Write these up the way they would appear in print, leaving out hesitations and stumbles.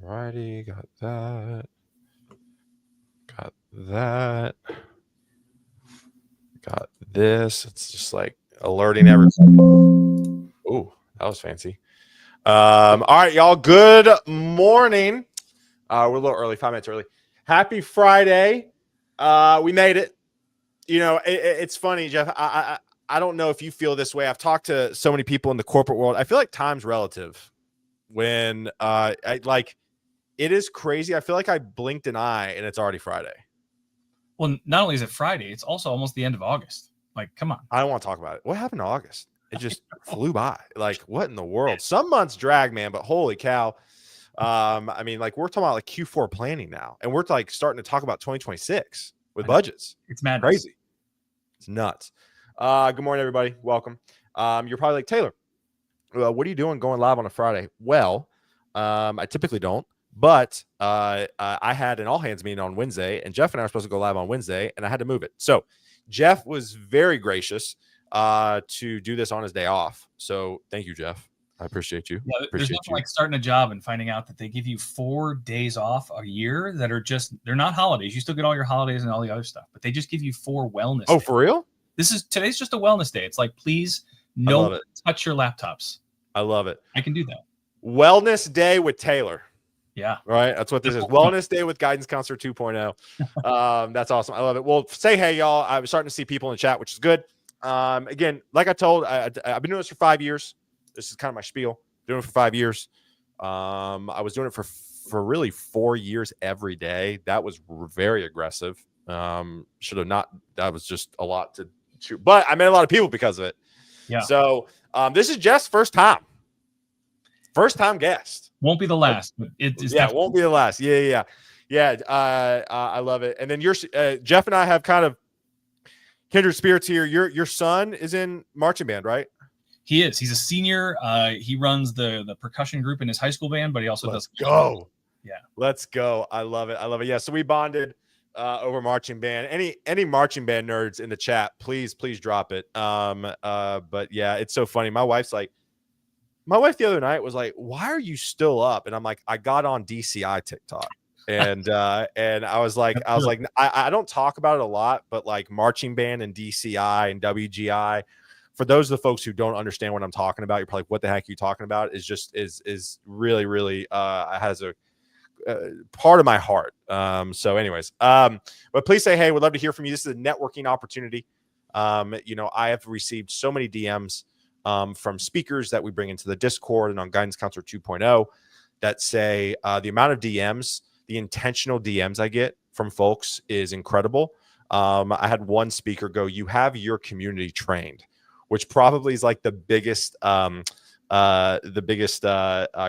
Alrighty, got that. Got that. Got this. It's just like alerting everyone. Ooh, that was fancy. All right, y'all. Good morning. We're a little early, 5 minutes early. Happy Friday. We made it. You know, it's funny, Jeff. I don't know if you feel this way. I've talked to so many people in the corporate world. I feel like time's relative. When it is crazy. I feel like I blinked an eye and it's already Friday. Well, not only is it Friday, it's also almost the end of August. Like, come on. I don't want to talk about it. What happened to August? It just flew by. Like, what in the world? Some months drag, man, but holy cow. I mean, like, we're talking about like Q4 planning now, and we're like starting to talk about 2026 with budgets. It's madness. Crazy. It's nuts. Good morning, everybody. Welcome. You're probably like, Taylor, what are you doing going live on a Friday? Well, I typically don't. But I had an all-hands meeting on Wednesday, and Jeff and I were supposed to go live on Wednesday, and I had to move it. So Jeff was very gracious to do this on his day off. So thank you, Jeff. I appreciate you. Yeah, there's nothing like starting a job and finding out that they give you 4 days off a year that are just, they're not holidays. You still get all your holidays and all the other stuff, but they just give you 4 wellness days. For real? Today's just a wellness day. It's like, please no touch your laptops. I love it. I can do that. Wellness Day with Taylor. Yeah. Right. That's what this is. Wellness Day with Guidance Counselor 2.0. That's awesome. I love it. Well, say hey, y'all. I'm starting to see people in the chat, which is good. Again, like I told, I've been doing this for 5 years. This is kind of my spiel. Doing it for 5 years. I was doing it for really 4 years every day. That was very aggressive. Should have not. That was just a lot to shoot. But I met a lot of people because of it. Yeah. So this is Jeff's first time. First time guest. Won't be the last. But it won't be the last. Yeah. I love it. And then Jeff and I have kind of kindred spirits here. Your son is in marching band, right? He is. He's a senior. He runs the percussion group in his high school band, but he also does. Go. Yeah. Let's go. I love it. Yeah. So we bonded over marching band. Any marching band nerds in the chat, please drop it. But yeah, it's so funny. My wife the other night was like, "Why are you still up?" And I'm like, "I got on DCI TikTok." And I was like, I don't talk about it a lot, but like marching band and DCI and WGI, for those of the folks who don't understand what I'm talking about, you're probably like, what the heck are you talking about? Is really, really has a part of my heart. So anyways, but please say hey. We'd love to hear from you. This is a networking opportunity. I have received so many DMs from speakers that we bring into the Discord and on Guidance Counselor 2.0 that say the amount of DMs, the intentional DMs I get from folks is incredible. I had one speaker go, "You have your community trained," which probably is like the biggest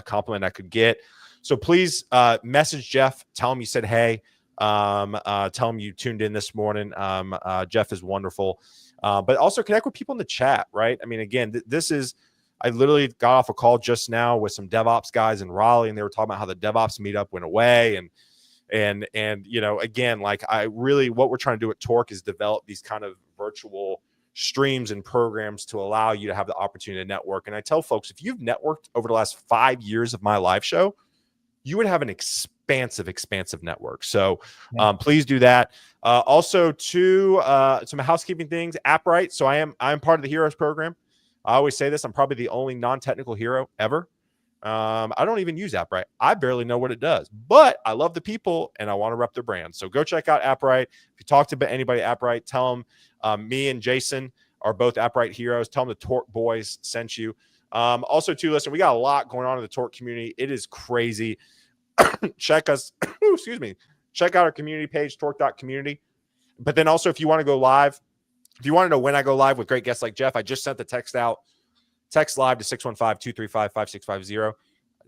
compliment I could get. So please message Jeff, tell him you said hey, tell him you tuned in this morning. Jeff is wonderful. But also connect with people in the chat, right? I mean, again, I literally got off a call just now with some DevOps guys in Raleigh, and they were talking about how the DevOps meetup went away. And again, like what we're trying to do at Torque is develop these kind of virtual streams and programs to allow you to have the opportunity to network. And I tell folks, if you've networked over the last 5 years of my live show, you would have an expansive network. So please do that. Also some housekeeping things, AppWrite. So I'm part of the Heroes program. I always say this, I'm probably the only non-technical hero ever. I don't even use AppWrite. I barely know what it does, but I love the people and I want to rep their brand. So go check out AppWrite. If you talk to anybody at AppWrite, tell them me and Jason are both AppWrite heroes. Tell them the Torque boys sent you. Also too, listen, we got a lot going on in the Torque community. It is crazy. Check us. Excuse me. Check out our community page, torque.community. But then also, if you want to go live, if you want to know when I go live with great guests like Jeff, I just sent the text out. Text live to 615-235-5650.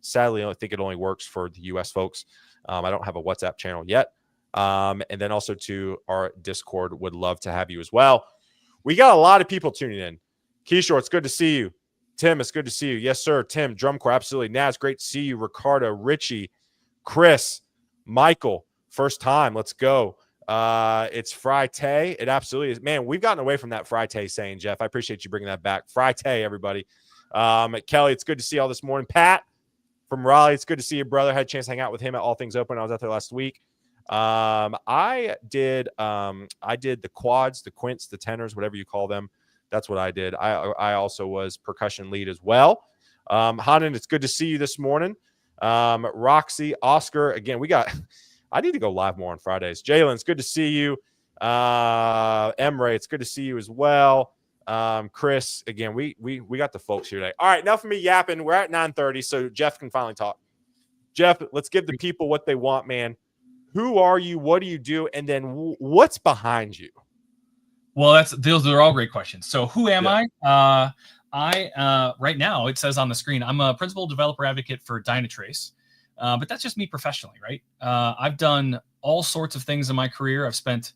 Sadly, I think it only works for the U.S. folks. I don't have a WhatsApp channel yet. And then also to our Discord, would love to have you as well. We got a lot of people tuning in. Kishore, it's good to see you. Tim, it's good to see you. Yes, sir. Tim, Drumcore, absolutely. Naz, great to see you. Ricardo, Richie, Chris, Michael, first time. Let's go. It's Friday. It absolutely is. Man, we've gotten away from that Friday saying, Jeff. I appreciate you bringing that back. Friday, everybody. Kelly, it's good to see you all this morning. Pat, from Raleigh. It's good to see you, brother. Had a chance to hang out with him at All Things Open. I was out there last week. I did the quads, the quints, the tenors, whatever you call them. That's what I did. I also was percussion lead as well. Hanan, it's good to see you this morning. Roxy, Oscar, again, I need to go live more on Fridays. Jalen, it's good to see you. Emre, it's good to see you as well. Chris, again, we got the folks here today. All right, enough of me yapping. We're at 9:30, so Jeff can finally talk. Jeff, let's give the people what they want, man. Who are you? What do you do? And then what's behind you? Well, those are all great questions. So who am I? Right now, it says on the screen, I'm a principal developer advocate for Dynatrace. But that's just me professionally, right? I've done all sorts of things in my career. I've spent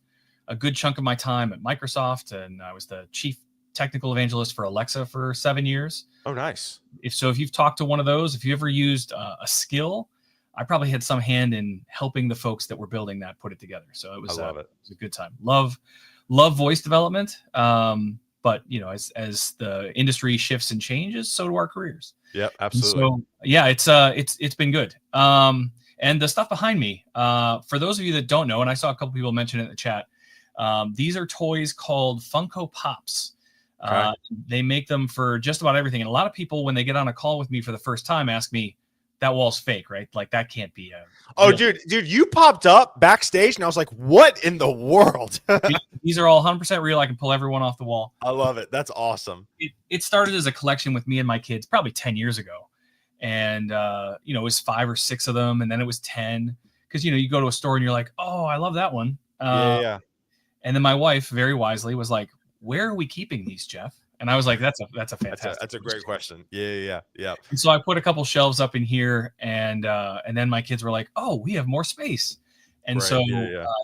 a good chunk of my time at Microsoft, and I was the chief technical evangelist for Alexa for 7 years. Oh, nice. If you've talked to one of those, if you ever used a skill, I probably had some hand in helping the folks that were building that put it together. So it was a good time. Love voice development. But as the industry shifts and changes, so do our careers. Yep, absolutely. And so yeah, it's been good. And the stuff behind me, for those of you that don't know, and I saw a couple people mention it in the chat, these are toys called Funko Pops. Okay. They make them for just about everything. And a lot of people, when they get on a call with me for the first time, ask me, that wall's fake, right? Like that can't be. Dude, you popped up backstage and I was like, what in the world? These are all 100% real. I can pull everyone off the wall. I love it. That's awesome. It started as a collection with me and my kids probably 10 years ago. And, it was 5 or 6 of them. And then it was 10 because, you go to a store and you're like, oh, I love that one. Yeah. And then my wife very wisely was like, where are we keeping these, Jeff? And I was like, that's a fantastic. That's a great question. Yeah. And so I put a couple shelves up in here, and then my kids were like, "Oh, we have more space." And so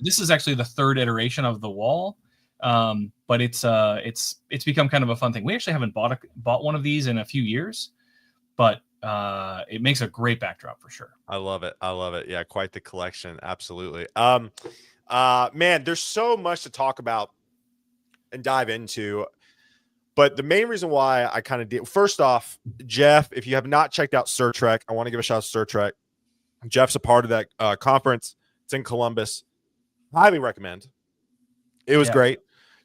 this is actually the 3rd iteration of the wall, but it's become kind of a fun thing. We actually haven't bought one of these in a few years, but it makes a great backdrop for sure. I love it. Yeah, quite the collection. Absolutely. Man, there's so much to talk about and dive into. But the main reason why I kind of did, first off, Jeff, if you have not checked out Sir Trek, I want to give a shout out to Sir Trek. Jeff's a part of that conference. It's in Columbus. Highly recommend. It was great.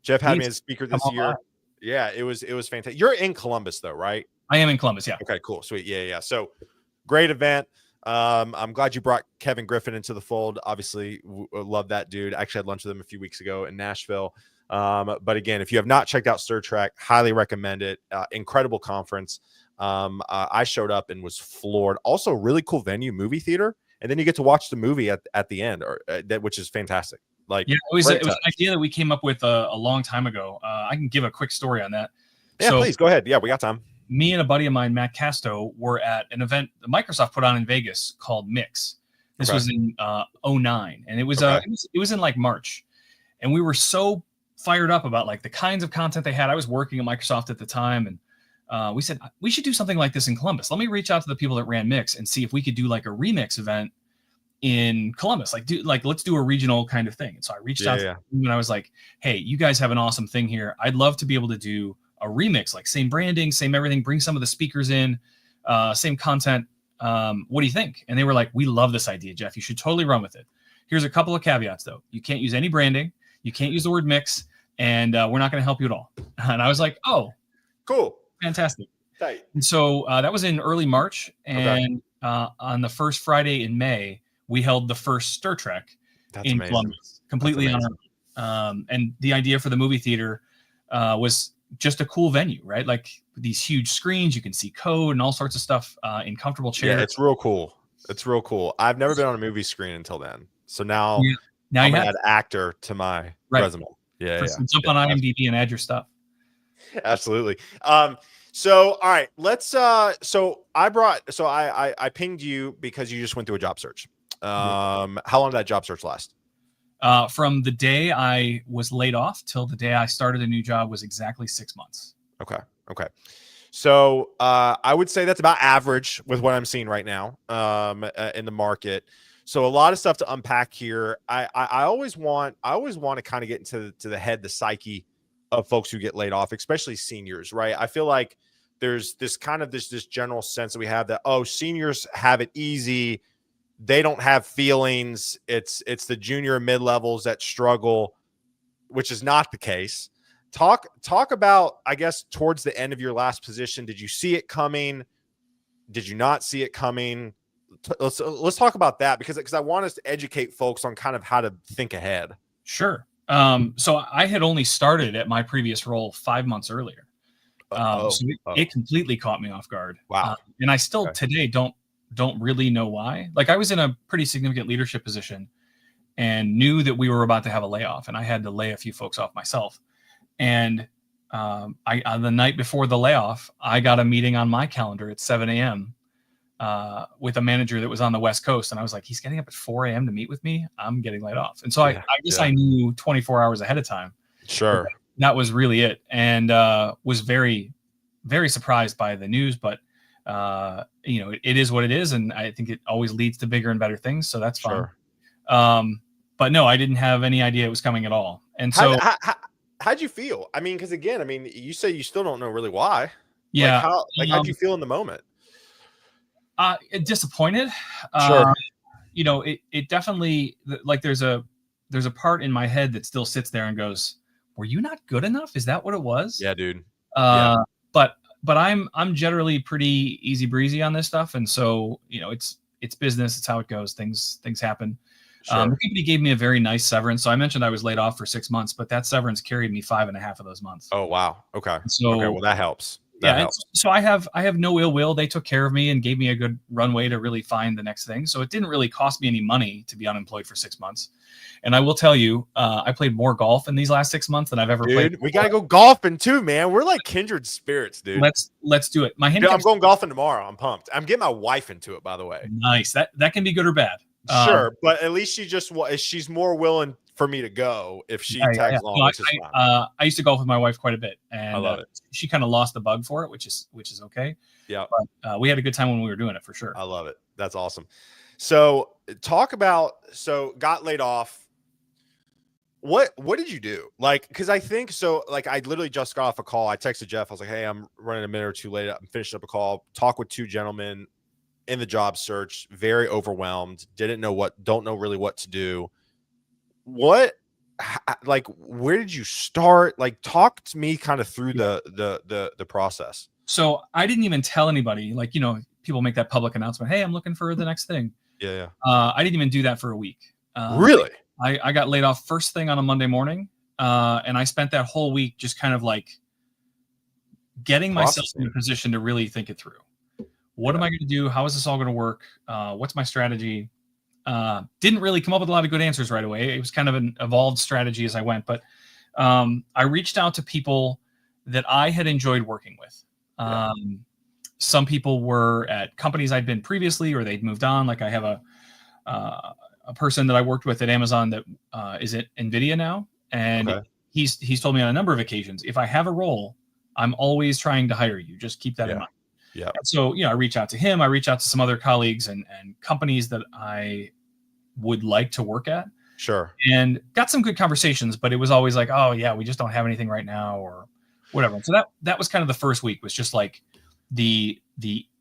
Jeff had me as speaker this year. Yeah, it was fantastic. You're in Columbus though, right? I am in Columbus. Yeah. Okay, cool. Sweet. Yeah. So great event. I'm glad you brought Kevin Griffin into the fold. Obviously, love that dude. Actually had lunch with him a few weeks ago in Nashville. But again, if you have not checked out Star Trek, highly recommend it. Incredible conference. I showed up and was floored. Also, really cool venue, movie theater, and then you get to watch the movie at the end, which is fantastic. Like, yeah, it was an idea that we came up with a long time ago. I can give a quick story on that. Yeah, so, please go ahead. Yeah, we got time. Me and a buddy of mine, Matt Casto, were at an event that Microsoft put on in Vegas called Mix. This was in 2009, and it was in like March, and we were so fired up about like the kinds of content they had. I was working at Microsoft at the time, and we said we should do something like this in Columbus. Let me reach out to the people that ran Mix and see if we could do like a remix event in Columbus. Let's do a regional kind of thing. And so I reached out to them and I was like, hey, you guys have an awesome thing here. I'd love to be able to do a remix, like same branding, same everything, bring some of the speakers in, same content. What do you think? And they were like, we love this idea, Jeff. You should totally run with it. Here's a couple of caveats though. You can't use any branding. You can't use the word mix. And we're not going to help you at all. And I was like, oh, cool. Fantastic. Tight. And so that was in early March. And on the first Friday in May, we held the first Star Trek in Columbus, completely on our own. And the idea for the movie theater was just a cool venue, right? Like these huge screens, you can see code and all sorts of stuff in comfortable chairs. Yeah, it's real cool. I've never been on a movie screen until then. So now I'm going to add actor to my resume. Yeah. Jump on IMDb and add your stuff. Absolutely. So, all right, let's, I pinged you because you just went through a job search. How long did that job search last? From the day I was laid off till the day I started a new job was exactly 6 months. Okay. So, I would say that's about average with what I'm seeing right now, in the market. So a lot of stuff to unpack here. I always want to kind of get into the psyche of folks who get laid off, especially seniors, right? I feel like there's this kind of this general sense that we have that, oh, seniors have it easy. They don't have feelings. It's the junior and mid levels that struggle, which is not the case. Talk about, I guess, towards the end of your last position. Did you see it coming? Did you not see it coming? Let's talk about that because I want us to educate folks on kind of how to think ahead. Sure. So I had only started at my previous role 5 months earlier. It completely caught me off guard. Wow. And I still today don't really know why. Like, I was in a pretty significant leadership position and knew that we were about to have a layoff, and I had to lay a few folks off myself. And on the night before the layoff, I got a meeting on my calendar at 7 a.m. With a manager that was on the West Coast. And I was like, he's getting up at 4 a.m. to meet with me. I'm getting laid off. And so I guess I knew 24 hours ahead of time. Sure. That was really it. And was very, very surprised by the news. But, it is what it is. And I think it always leads to bigger and better things. So that's fine. Sure. But no, I didn't have any idea it was coming at all. And so how'd you feel? I mean, because again, you say you still don't know really why. Yeah. How'd you feel in the moment? Disappointed. Sure. It definitely, like, there's a part in my head that still sits there and goes, were you not good enough? Is that what it was? Yeah, dude. But I'm generally pretty easy breezy on this stuff. And so, it's business. It's how it goes. Things happen. Sure. The company gave me a very nice severance. So I mentioned I was laid off for 6 months, but that severance carried me 5.5 of those months. Oh, wow. Okay. So, well, that helps. So I have no ill will. They took care of me and gave me a good runway to really find the next thing. So it didn't really cost me any money to be unemployed for 6 months. And I will tell you, I played more golf in these last 6 months than I've ever played. We got to go golfing too, man. We're like kindred spirits, dude. Let's do it. I'm going golfing tomorrow. I'm pumped. I'm getting my wife into it, by the way. Nice. That can be good or bad. Sure. But at least she's more willing for me to go if she tags along, which is fine. I used to golf with my wife quite a bit, and I love it. She kind of lost the bug for it, which is okay. Yeah. But we had a good time when we were doing it, for sure. I love it. That's awesome. So got laid off. What did you do? Like, because I think so. Like, I literally just got off a call. I texted Jeff. I was like, "Hey, I'm running a minute or two late. I'm finishing up a call. Talk with two gentlemen in the job search. Very overwhelmed. Don't know really what to do. Where did you start? Like, talk to me kind of through the process. So I didn't even tell anybody. Like, people make that public announcement. Hey, I'm looking for the next thing. Yeah. I didn't even do that for a week. Really? I got laid off first thing on a Monday morning. And I spent that whole week just kind of like getting myself in a position to really think it through. What am I going to do? How is this all going to work? What's my strategy? Didn't really come up with a lot of good answers right away. It was kind of an evolved strategy as I went, but I reached out to people that I had enjoyed working with. Some people were at companies I'd been previously, or they'd moved on. Like, I have a person that I worked with at Amazon that is at NVIDIA now. And he's told me on a number of occasions, if I have a role, I'm always trying to hire you. Just keep that in mind. Yeah. And so, I reach out to him. I reach out to some other colleagues and companies that I would like to work at. Sure. And got some good conversations, but it was always like, oh yeah, we just don't have anything right now, or whatever. And so that was kind of the first week, was just like the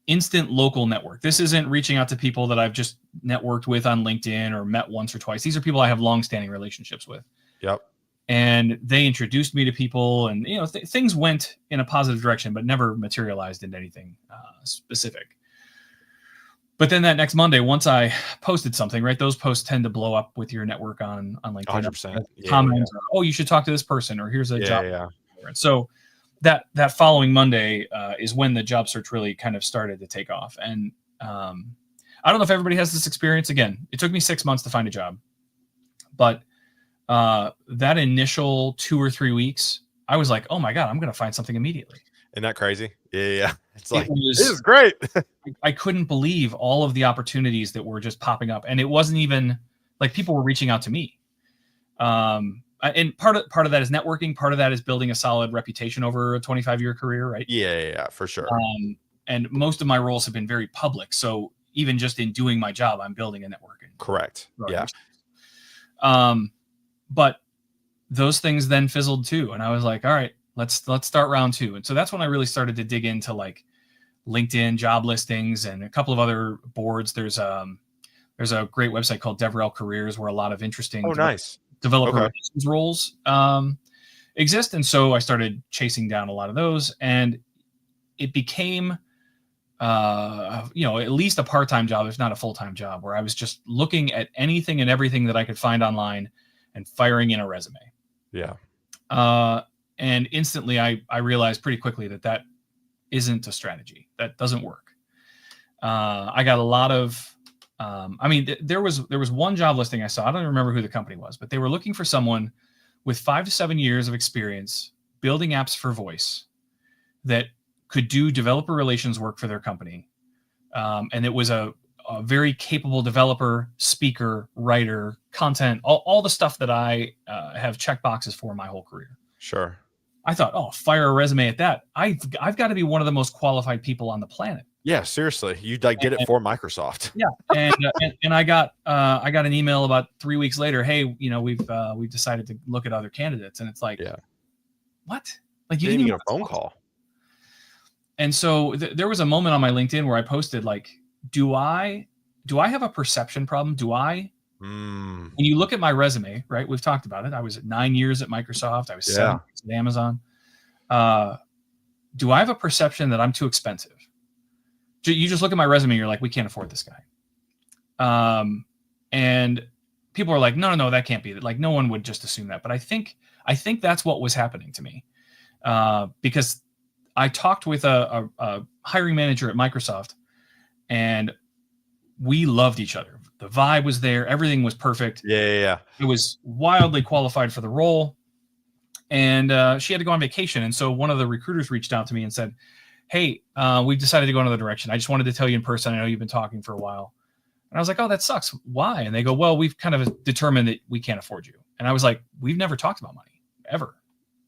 instant local network. This isn't reaching out to people that I've just networked with on LinkedIn or met once or twice. These are people I have long-standing relationships with. Yep. And they introduced me to people, and things went in a positive direction, but never materialized into anything specific. But then that next Monday, once I posted something, right, those posts tend to blow up with your network on LinkedIn. 100%. Comments, or, oh, you should talk to this person, or here's a job. Yeah. So that following Monday is when the job search really kind of started to take off. And I don't know if everybody has this experience. Again, it took me 6 months to find a job, but that initial 2 or 3 weeks, I was like, oh my God, I'm going to find something immediately. Isn't that crazy? Yeah. It's like, this is great. I couldn't believe all of the opportunities that were just popping up. And it wasn't even like people were reaching out to me. And part of that is networking. Part of that is building a solid reputation over a 25-year career, right? Yeah, for sure. And most of my roles have been very public. So even just in doing my job, I'm building a network. Correct. Yeah. But those things then fizzled too. And I was like, all right, let's start round 2. And so that's when I really started to dig into like LinkedIn job listings and a couple of other boards. There's a great website called DevRel Careers where a lot of interesting developer relations roles exist. And so I started chasing down a lot of those, and it became at least a part-time job, if not a full-time job, where I was just looking at anything and everything that I could find online and firing in a resume. Yeah. And instantly I realized pretty quickly that isn't a strategy. That doesn't work. I got a lot of, there was one job listing I saw. I don't remember who the company was, but they were looking for someone with 5 to 7 years of experience building apps for voice that could do developer relations work for their company. And it was a very capable developer, speaker, writer, content, all the stuff that I have checked boxes for my whole career. Sure. I thought, fire a resume at that. I've got to be one of the most qualified people on the planet. Yeah, seriously. You did it for Microsoft. Yeah. And I got an email about 3 weeks later. Hey, we've decided to look at other candidates. And it's like, what? Like, you didn't even get a phone call. And so there was a moment on my LinkedIn where I posted like, do I have a perception problem? When you look at my resume, right? We've talked about it. I was at 9 years at Microsoft. I was 7 years at Amazon. Do I have a perception that I'm too expensive? You just look at my resume, you're like, we can't afford this guy. And people are like, no, that can't be it. Like, no one would just assume that. But I think that's what was happening to me. Because I talked with a hiring manager at Microsoft, and we loved each other. The vibe was there. Everything was perfect. Yeah. It was wildly qualified for the role. And she had to go on vacation. And so one of the recruiters reached out to me and said, hey, we've decided to go another direction. I just wanted to tell you in person. I know you've been talking for a while. And I was like, oh, that sucks. Why? And they go, well, we've kind of determined that we can't afford you. And I was like, we've never talked about money, ever.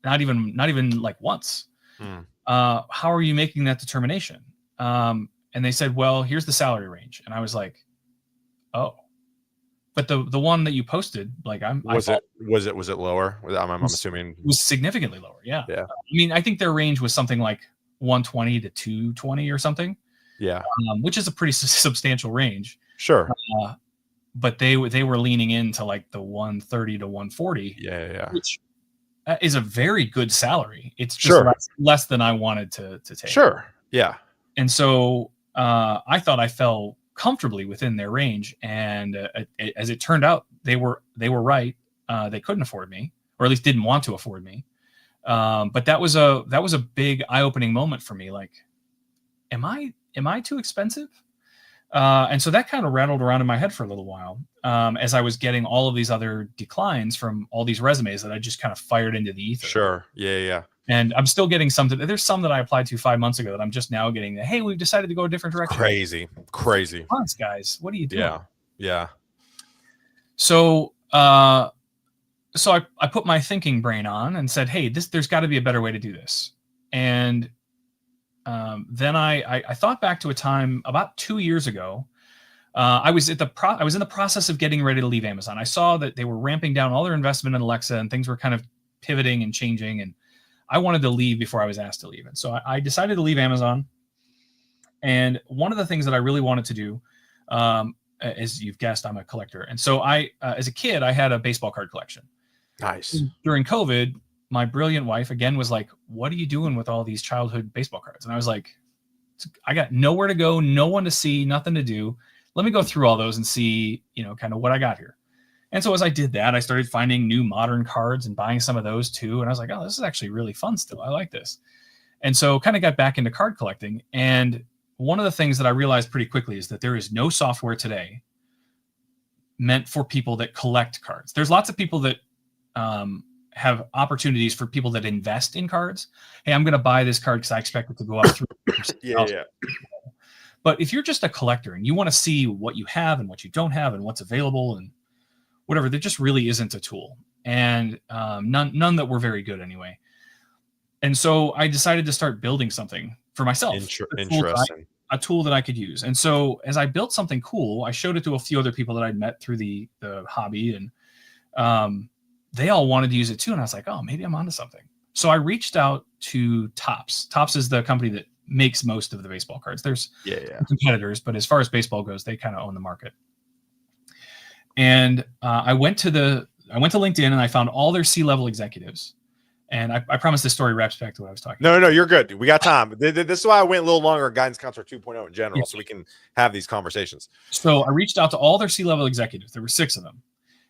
Not even like once. How are you making that determination? And they said, well, here's the salary range. And I was like, oh, but the one that you posted, like was it lower? I'm assuming it was significantly lower. Yeah. I mean, I think their range was something like 120 to 220 or something. Yeah. Which is a pretty substantial range. Sure. But they were leaning into like the 130 to 140. Yeah. Which is a very good salary. It's just less than I wanted to take. Sure. Yeah. And so I thought I fell comfortably within their range, and as it turned out, they were right. They couldn't afford me, or at least didn't want to afford me. But that was a big eye-opening moment for me. Like, am I too expensive? And so that kind of rattled around in my head for a little while, as I was getting all of these other declines from all these resumes that I just kind of fired into the ether. Sure. Yeah. And I'm still getting some. There's some that I applied to 5 months ago that I'm just now getting. Hey, we've decided to go a different direction. Crazy. Months, guys. What are you doing? Yeah. So I put my thinking brain on and said, hey, there's got to be a better way to do this. And then I thought back to a time about 2 years ago. I was in the process of getting ready to leave Amazon. I saw that they were ramping down all their investment in Alexa, and things were kind of pivoting and changing, and I wanted to leave before I was asked to leave. And so I decided to leave Amazon. And one of the things that I really wanted to do, as you've guessed, I'm a collector. And so as a kid, I had a baseball card collection. Nice. During COVID, my brilliant wife again was like, what are you doing with all these childhood baseball cards? And I was like, I got nowhere to go, no one to see, nothing to do. Let me go through all those and see, kind of what I got here. And so as I did that, I started finding new modern cards and buying some of those too. And I was like, oh, this is actually really fun still. I like this. And so kind of got back into card collecting. And one of the things that I realized pretty quickly is that there is no software today meant for people that collect cards. There's lots of people that have opportunities for people that invest in cards. Hey, I'm going to buy this card because I expect it to go up through. Yeah. But if you're just a collector and you want to see what you have and what you don't have and what's available and whatever, there just really isn't a tool, and none that were very good anyway. And so I decided to start building something for myself. Interesting. A tool that I could use. And so as I built something cool, I showed it to a few other people that I'd met through the hobby, and they all wanted to use it too. And I was like, oh, maybe I'm onto something. So I reached out to Topps. Topps is the company that makes most of the baseball cards. There's competitors, but as far as baseball goes, they kind of own the market. And I went to LinkedIn and I found all their C-level executives. And I promise this story wraps back to what I was talking about. No, you're good. We got time. This is why I went a little longer on Guidance Counselor 2.0 in general, so we can have these conversations. So I reached out to all their C-level executives. There were 6 of them.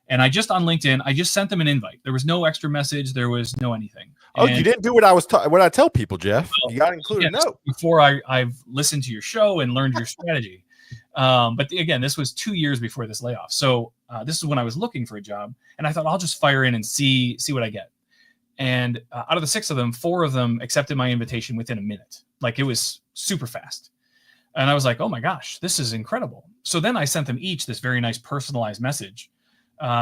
And I just on LinkedIn, I just sent them an invite. There was no extra message. There was no anything. Oh, you didn't do what I tell people, Jeff. Well, you got to include a note. Before I've listened to your show and learned your strategy. But again, this was 2 years before this layoff. So this is when I was looking for a job. And I thought I'll just fire in and see what I get. And out of the 6 of them, 4 of them accepted my invitation within a minute. Like, it was super fast. And I was like, oh my gosh, this is incredible. So then I sent them each this very nice personalized message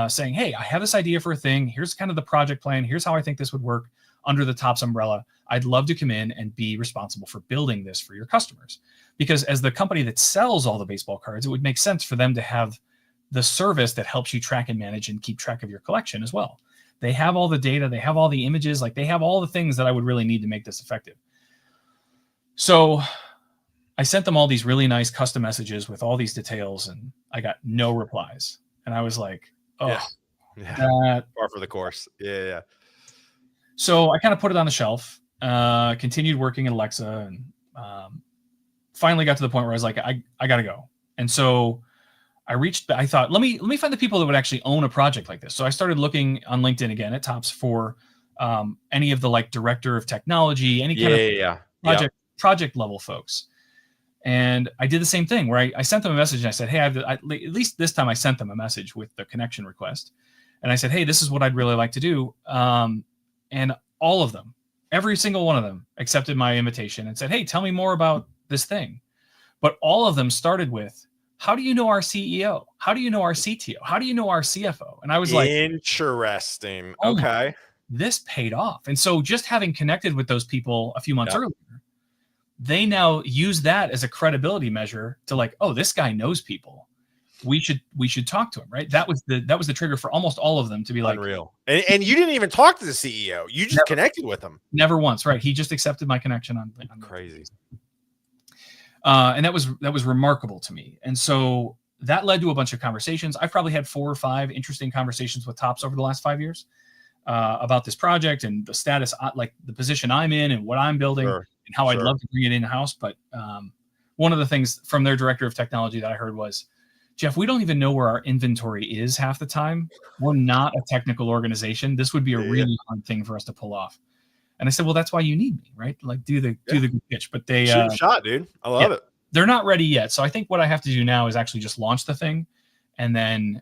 saying, hey, I have this idea for a thing. Here's kind of the project plan. Here's how I think this would work under the Topps umbrella. I'd love to come in and be responsible for building this for your customers. Because as the company that sells all the baseball cards, it would make sense for them to have the service that helps you track and manage and keep track of your collection as well. They have all the data. They have all the images. Like, they have all the things that I would really need to make this effective. So I sent them all these really nice custom messages with all these details, and I got no replies. And I was like, oh, par for the course. Yeah. So I kind of put it on the shelf, continued working in Alexa, and finally got to the point where I was like, I got to go. And so I thought, let me find the people that would actually own a project like this. So I started looking on LinkedIn again at Topps for any of the like director of technology, any kind of project level folks. And I did the same thing where I sent them a message and I said, hey, at least this time I sent them a message with the connection request. And I said, hey, this is what I'd really like to do. And all of them, every single one of them accepted my invitation and said, hey, tell me more about this thing. But all of them started with, how do you know our CEO? How do you know our CTO? How do you know our CFO? And I was like, interesting. Oh okay. This paid off. And so just having connected with those people a few months earlier, they now use that as a credibility measure to like, oh, this guy knows people. We should talk to him, right? That was the trigger for almost all of them to be like, unreal. And you didn't even talk to the CEO. You just connected with him. Never once, right? He just accepted my connection on crazy. And that was remarkable to me. And so that led to a bunch of conversations. I've probably had 4 or 5 interesting conversations with Topps over the last 5 years about this project and the status, like the position I'm in and what I'm building and how I'd love to bring it in-house. But one of the things from their director of technology that I heard was, Jeff, we don't even know where our inventory is half the time. We're not a technical organization. This would be a really hard thing for us to pull off. And I said, well, that's why you need me, right? Like do the good pitch. But they shoot shot, dude. I love it. They're not ready yet. So I think what I have to do now is actually just launch the thing and then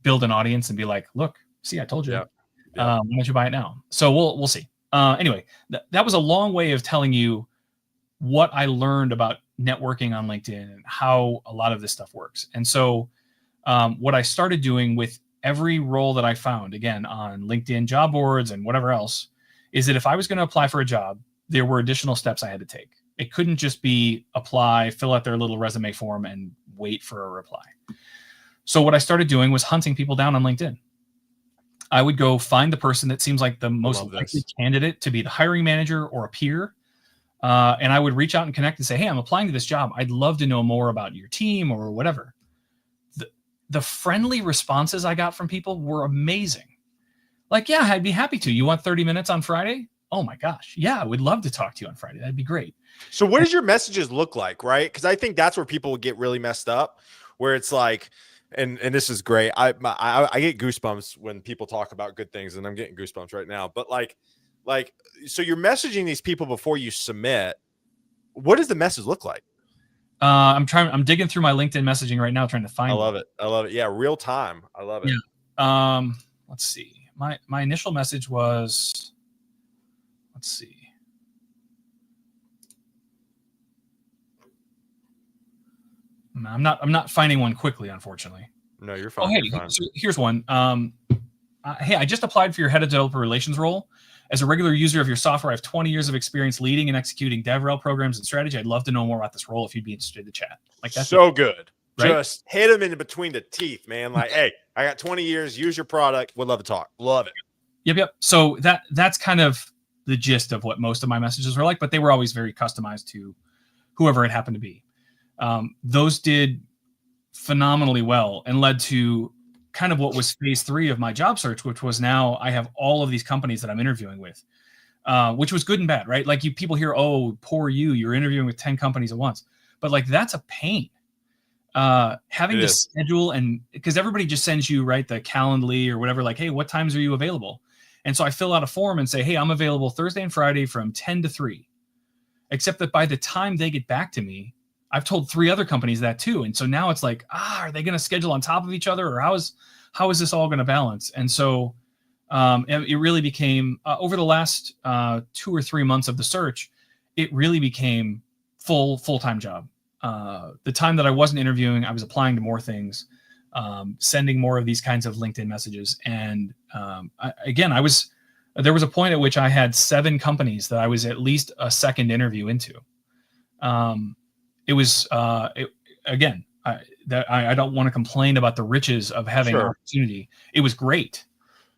build an audience and be like, look, see, I told you. Why don't you buy it now? So we'll see. Anyway, that was a long way of telling you what I learned about networking on LinkedIn and how a lot of this stuff works. And so what I started doing with every role that I found, again, on LinkedIn job boards and whatever else, is that if I was going to apply for a job, there were additional steps I had to take. It couldn't just be apply, fill out their little resume form, and wait for a reply. So what I started doing was hunting people down on LinkedIn. I would go find the person that seems like the most likely candidate to be the hiring manager or a peer. And I would reach out and connect and say, hey, I'm applying to this job. I'd love to know more about your team or whatever. The friendly responses I got from people were amazing. Like, yeah, I'd be happy to. You want 30 minutes on Friday? Oh my gosh. Yeah, I would love to talk to you on Friday. That'd be great. So what does your messages look like, right? Because I think that's where people get really messed up, where it's like, and this is great. I get goosebumps when people talk about good things, and I'm getting goosebumps right now. But like, so you're messaging these people before you submit. What does the message look like? I'm digging through my LinkedIn messaging right now, trying to find. I love it. Yeah, real time. I love it. Yeah. Let's see. My initial message was, let's see. I'm not finding one quickly, unfortunately. No, you're fine. Oh, hey, you're fine. So here's one. Hey, I just applied for your head of developer relations role. As a regular user of your software, I have 20 years of experience leading and executing DevRel programs and strategy. I'd love to know more about this role if you'd be interested to chat. Like that's so good. Right? Just hit them in between the teeth, man. Like, hey, I got 20 years. Use your product. Would love to talk. Love it. Yep. So that's kind of the gist of what most of my messages were like, but they were always very customized to whoever it happened to be. Those did phenomenally well and led to kind of what was phase 3 of my job search, which was now I have all of these companies that I'm interviewing with, which was good and bad, right? Like people hear, oh, poor you're interviewing with 10 companies at once, but like that's a pain. Having to schedule, and because everybody just sends you the Calendly or whatever, like, hey, what times are you available? And so I fill out a form and say, hey, I'm available Thursday and Friday from 10 to 3. Except that by the time they get back to me, I've told 3 other companies that too. And so now it's like, are they going to schedule on top of each other, or how is this all going to balance? And so it really became over the last 2 or 3 months of the search, it really became full-time job. The time that I wasn't interviewing, I was applying to more things, sending more of these kinds of LinkedIn messages. And there was a point at which I had 7 companies that I was at least a second interview into. I don't want to complain about the riches of having an opportunity. It was great.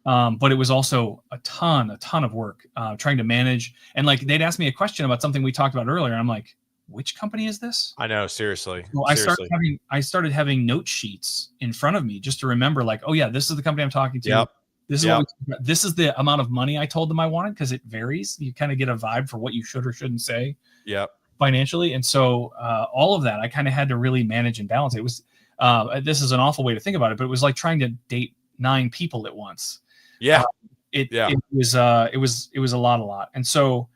But it was also a ton of work, trying to manage. And like, they'd ask me a question about something we talked about earlier. And I'm like, which company is this? I know. Seriously. Well, I started having note sheets in front of me just to remember, like, oh yeah, this is the company I'm talking to. Yep. This is the amount of money I told them I wanted, because it varies. You kind of get a vibe for what you should or shouldn't say. Yep. Financially. And so all of that, I kind of had to really manage and balance. It was, this is an awful way to think about it, but it was like trying to date 9 people at once. Yeah. It was a lot. And so,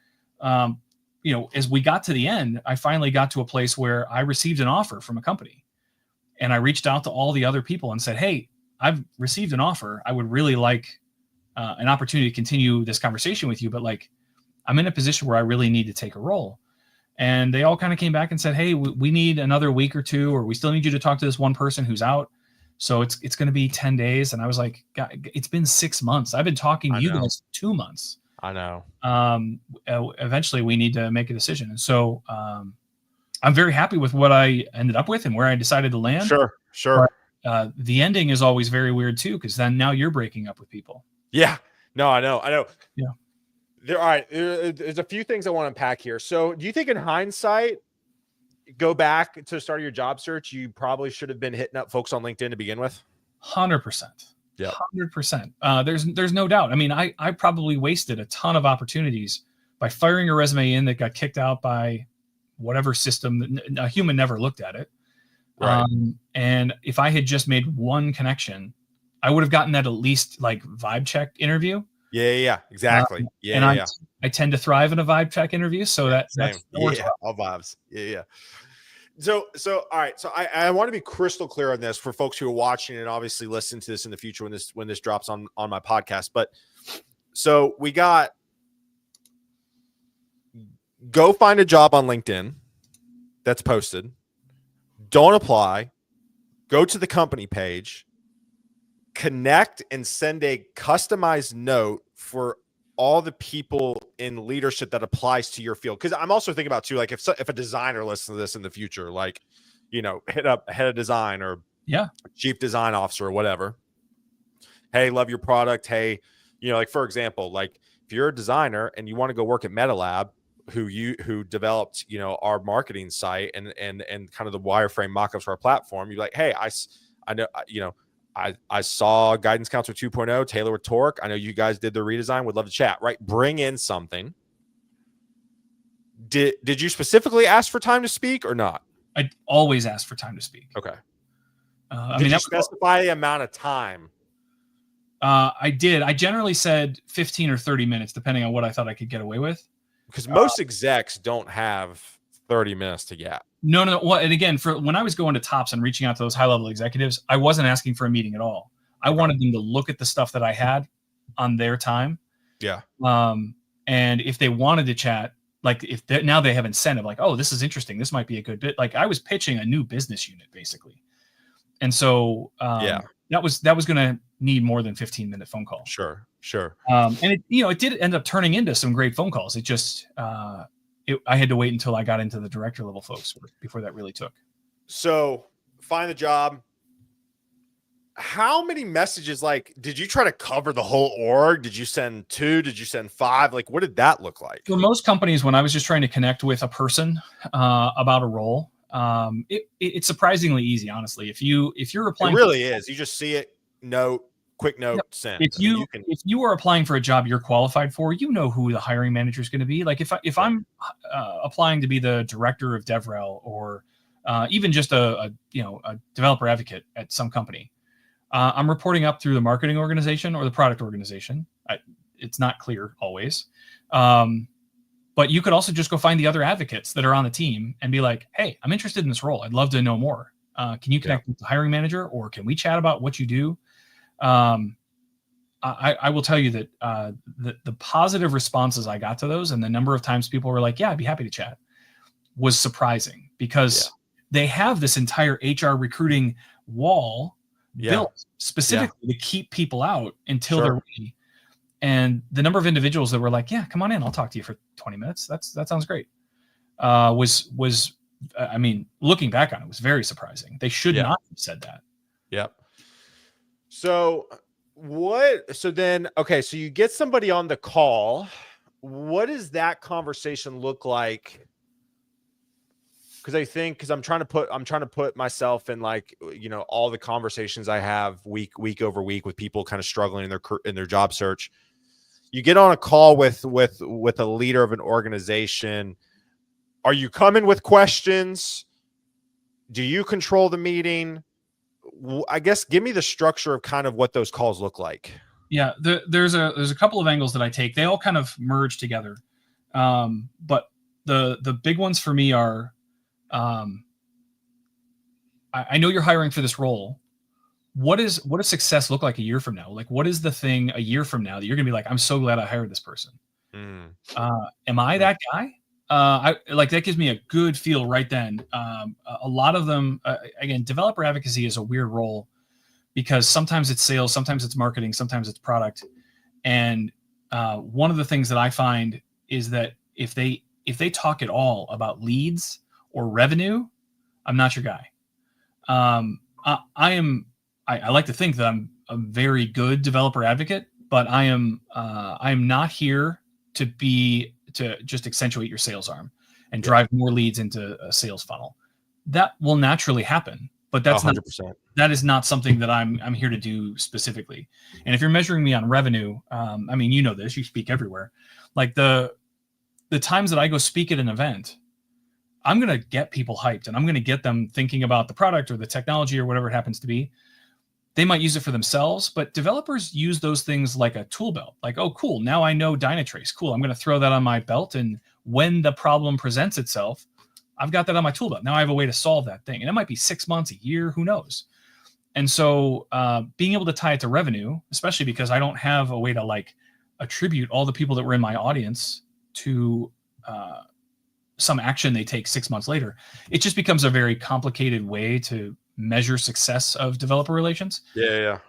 as we got to the end, I finally got to a place where I received an offer from a company, and I reached out to all the other people and said, hey, I've received an offer. I would really like an opportunity to continue this conversation with you, but like, I'm in a position where I really need to take a role. And they all kind of came back and said, hey, we need another week or 2, or we still need you to talk to this one person who's out. So it's going to be 10 days. And I was like, God, it's been 6 months. I've been talking to you guys 2 months. I know. Eventually we need to make a decision. And so I'm very happy with what I ended up with and where I decided to land. Sure. But, the ending is always very weird too, because then now you're breaking up with people. Yeah. No, I know. Yeah. There's a few things I want to unpack here. So do you think in hindsight, go back to the start of your job search, you probably should have been hitting up folks on LinkedIn to begin with? 100%. Yeah. 100%. There's no doubt. I mean, I probably wasted a ton of opportunities by firing a resume in that got kicked out by whatever system. A human never looked at it. Right. And if I had just made one connection, I would have gotten that at least like vibe check interview. Yeah, exactly. I tend to thrive in a vibe check interview, so that's all vibes. Yeah. So all right. So I want to be crystal clear on this for folks who are watching and obviously listen to this in the future when this drops on my podcast. But so we got, go find a job on LinkedIn that's posted. Don't apply. Go to the company page. Connect and send a customized note for all the people in leadership that applies to your field. Because I'm also thinking about too, like if a designer listens to this in the future, like, hit up head of design or chief design officer or whatever. Hey, love your product. Hey, like for example, like if you're a designer and you want to go work at MetaLab, who developed our marketing site and kind of the wireframe mockups for our platform, you're like, hey, I know I saw Guidance Counselor 2.0, Taylor with Torque. I know you guys did the redesign. Would love to chat, right? Bring in something. Did you specifically ask for time to speak or not? I always ask for time to speak. Okay. Did you specify the amount of time? I did. I generally said 15 or 30 minutes, depending on what I thought I could get away with. Because most execs don't have 30 minutes to get. No. Well, and again, for when I was going to Tops and reaching out to those high-level executives, I wasn't asking for a meeting at all. I wanted them to look at the stuff that I had on their time. Yeah. And if they wanted to chat, like now they have incentive, like, oh, this is interesting. This might be a good bit. Like I was pitching a new business unit basically. And so that was going to need more than 15-minute phone call. Sure. And it did end up turning into some great phone calls. It just, I had to wait until I got into the director level folks before that really took. So find the job, how many messages, like, did you try to cover the whole org? Did you send 2? Did you send 5? Like, what did that look like? For most companies, when I was just trying to connect with a person about a role, it's surprisingly easy, honestly. If you're applying, it really is. You just see it, note, quick note, yep. send. If you are applying for a job you're qualified for, you know who the hiring manager is going to be. Like if I'm applying to be the director of DevRel or even just a developer advocate at some company, I'm reporting up through the marketing organization or the product organization. It's not clear always. But you could also just go find the other advocates that are on the team and be like, hey, I'm interested in this role. I'd love to know more. Can you connect with the hiring manager, or can we chat about what you do? I will tell you that the positive responses I got to those and the number of times people were like, yeah, I'd be happy to chat, was surprising, because they have this entire HR recruiting wall built specifically to keep people out until they're ready. And the number of individuals that were like, yeah, come on in, I'll talk to you for 20 minutes. That sounds great. Was I mean, looking back on it, was very surprising. They should not have said that. Yep. So then, okay, so you get somebody on the call. What does that conversation look like? Because I'm trying to put myself in, like, all the conversations I have week over week with people kind of struggling in their job search. You get on a call with a leader of an organization. Are you coming with questions? Do you control the meeting? I guess give me the structure of kind of what those calls look like. Yeah, there's a couple of angles that I take. They all kind of merge together. But the big ones for me are, I know you're hiring for this role. What does success look like a year from now? Like, what is the thing a year from now that you're gonna be like, I'm so glad I hired this person? Am I that guy? That gives me a good feel right then. A lot of them, again, developer advocacy is a weird role, because sometimes it's sales, sometimes it's marketing, sometimes it's product. And one of the things that I find is that if they talk at all about leads or revenue, I'm not your guy. I like to think that I'm a very good developer advocate, but I am not here to just accentuate your sales arm and drive more leads into a sales funnel. That will naturally happen, but that's 100%. That is not something that I'm here to do specifically. And if you're measuring me on revenue, I mean, you know this, you speak everywhere. Like the times that I go speak at an event, I'm going to get people hyped and I'm going to get them thinking about the product or the technology or whatever it happens to be. They might use it for themselves, but developers use those things like a tool belt. Like, oh, cool, now I know Dynatrace. Cool, I'm going to throw that on my belt, and when the problem presents itself, I've got that on my tool belt. Now I have a way to solve that thing. And it might be 6 months, a year, who knows? And so being able to tie it to revenue, especially because I don't have a way to like attribute all the people that were in my audience to some action they take 6 months later, it just becomes a very complicated way to measure success of developer relations. Yeah.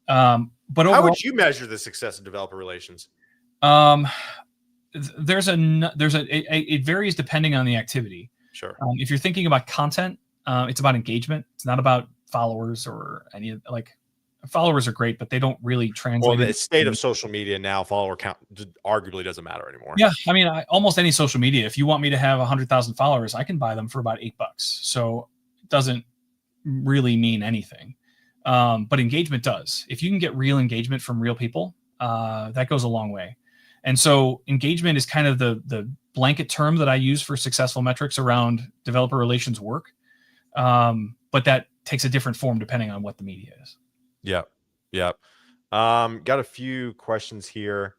But overall, how would you measure the success of developer relations? It varies depending on the activity. Sure. If you're thinking about content, it's about engagement. It's not about followers or any, like, followers are great, but they don't really translate. Well, the state of social media now, follower count arguably doesn't matter anymore. Yeah, I mean, almost any social media. If you want me to have 100,000 followers, I can buy them for about $8. So it doesn't really mean anything. But engagement does. If you can get real engagement from real people, that goes a long way. And so engagement is kind of the blanket term that I use for successful metrics around developer relations work. But that takes a different form depending on what the media is. Yep. Got a few questions here.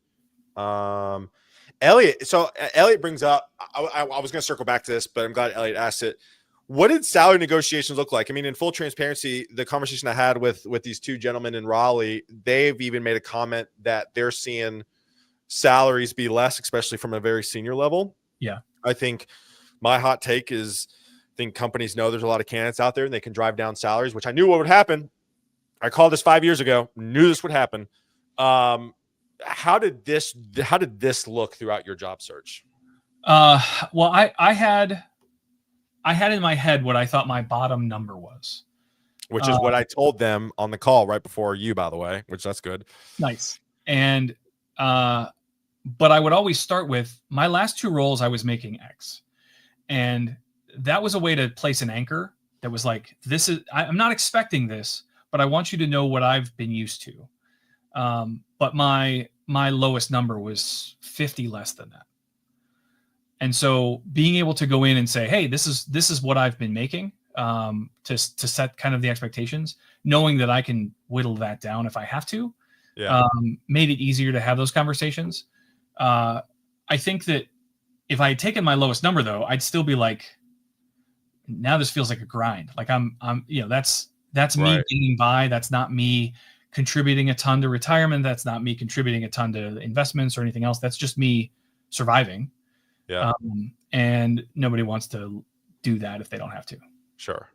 Elliot. So Elliot brings up, I was going to circle back to this, but I'm glad Elliot asked it. What did salary negotiations look like? I mean, in full transparency, the conversation I had with these two gentlemen in Raleigh, they've even made a comment that they're seeing salaries be less, especially from a very senior level. Yeah. I think my hot take is, I think companies know there's a lot of candidates out there and they can drive down salaries, which I knew what would happen. I called this 5 years ago, knew this would happen. How did this look throughout your job search? Well, I had in my head what I thought my bottom number was. which is what I told them on the call right before you, by the way, which that's good. Nice. And, but I would always start with my last 2 roles, I was making X. And that was a way to place an anchor that was like, I'm not expecting this, but I want you to know what I've been used to. But my lowest number was 50 less than that. And so being able to go in and say, hey, this is what I've been making, to set kind of the expectations, knowing that I can whittle that down if I have to, made it easier to have those conversations. I think that if I had taken my lowest number though, I'd still be like, now this feels like a grind. Like I'm that's me getting by. That's not me contributing a ton to retirement. That's not me contributing a ton to investments or anything else. That's just me surviving. Yeah. And nobody wants to do that if they don't have to. Sure.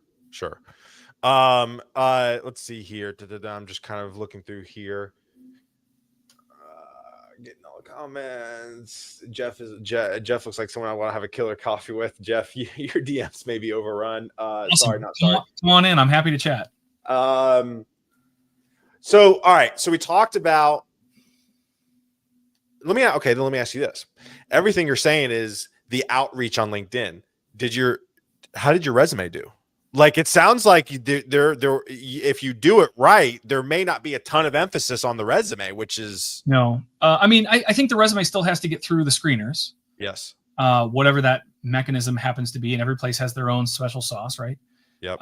Let's see here. I'm just kind of looking through here. Getting all the comments. Jeff looks like someone I want to have a killer coffee with. Jeff, your DMs may be overrun. Awesome. Sorry, not sorry. Come on in. I'm happy to chat. So all right. So we talked about. Let me ask you this. Everything you're saying is the outreach on LinkedIn. How did your resume do? Like, it sounds like if you do it right, there may not be a ton of emphasis on the resume, which is no. I mean, I think the resume still has to get through the screeners. Yes. Whatever that mechanism happens to be, and every place has their own special sauce, right? Yep.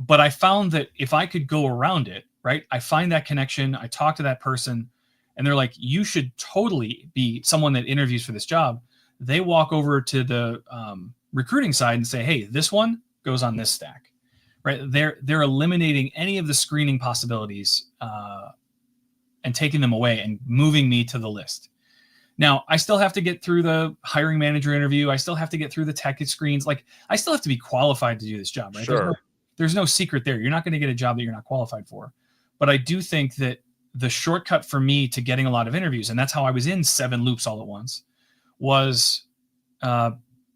But I found that if I could go around it, right, I find that connection, I talk to that person, and they're like, you should totally be someone that interviews for this job. They walk over to the recruiting side and say, hey, this one goes on this stack, right? They're eliminating any of the screening possibilities and taking them away and moving me to the list. Now, I still have to get through the hiring manager interview. I still have to get through the tech screens. Like, I still have to be qualified to do this job, right? Sure. There's no secret there. You're not going to get a job that you're not qualified for. But I do think that the shortcut for me to getting a lot of interviews, and that's how I was in 7 loops all at once, was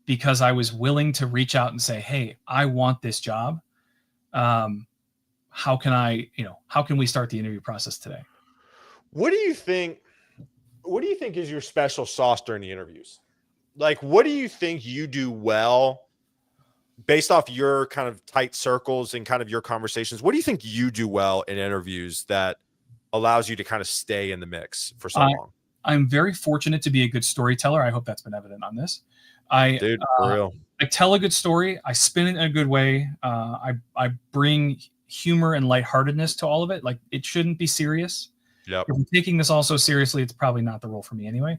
because I was willing to reach out and say, hey, I want this job. How can we start the interview process today? What do you think is your special sauce during the interviews? Like, what do you think you do well based off your kind of tight circles and kind of your conversations? What do you think you do well in interviews that allows you to kind of stay in the mix for so long? I'm very fortunate to be a good storyteller. I hope that's been evident on this. Dude, for real. I tell a good story. I spin it in a good way. I bring humor and lightheartedness to all of it. Like, it shouldn't be serious. Yep. If I'm taking this all so seriously, it's probably not the role for me anyway.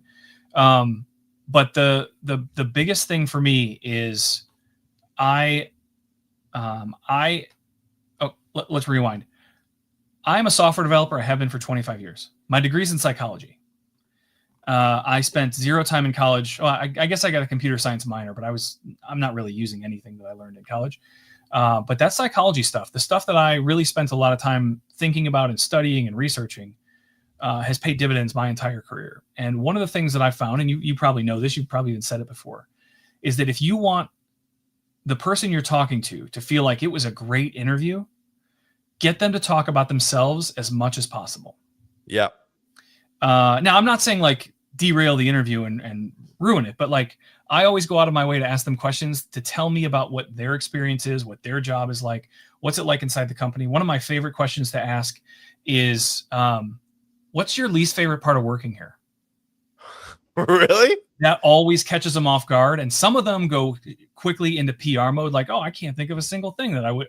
But the biggest thing for me is let's rewind. I'm a software developer. I have been for 25 years. My degree's in psychology. I spent 0 time in college. Well, I guess I got a computer science minor, but I'm not really using anything that I learned in college. But that psychology stuff, the stuff that I really spent a lot of time thinking about and studying and researching, has paid dividends my entire career. And one of the things that I found, and you probably know this, you've probably even said it before, is that if you want the person you're talking to feel like it was a great interview, get them to talk about themselves as much as possible. Yeah. Now, I'm not saying like derail the interview and ruin it, but like, I always go out of my way to ask them questions to tell me about what their experience is, what their job is like, what's it like inside the company. One of my favorite questions to ask is, what's your least favorite part of working here? Really? That always catches them off guard. And some of them go quickly into PR mode. Like, oh, I can't think of a single thing that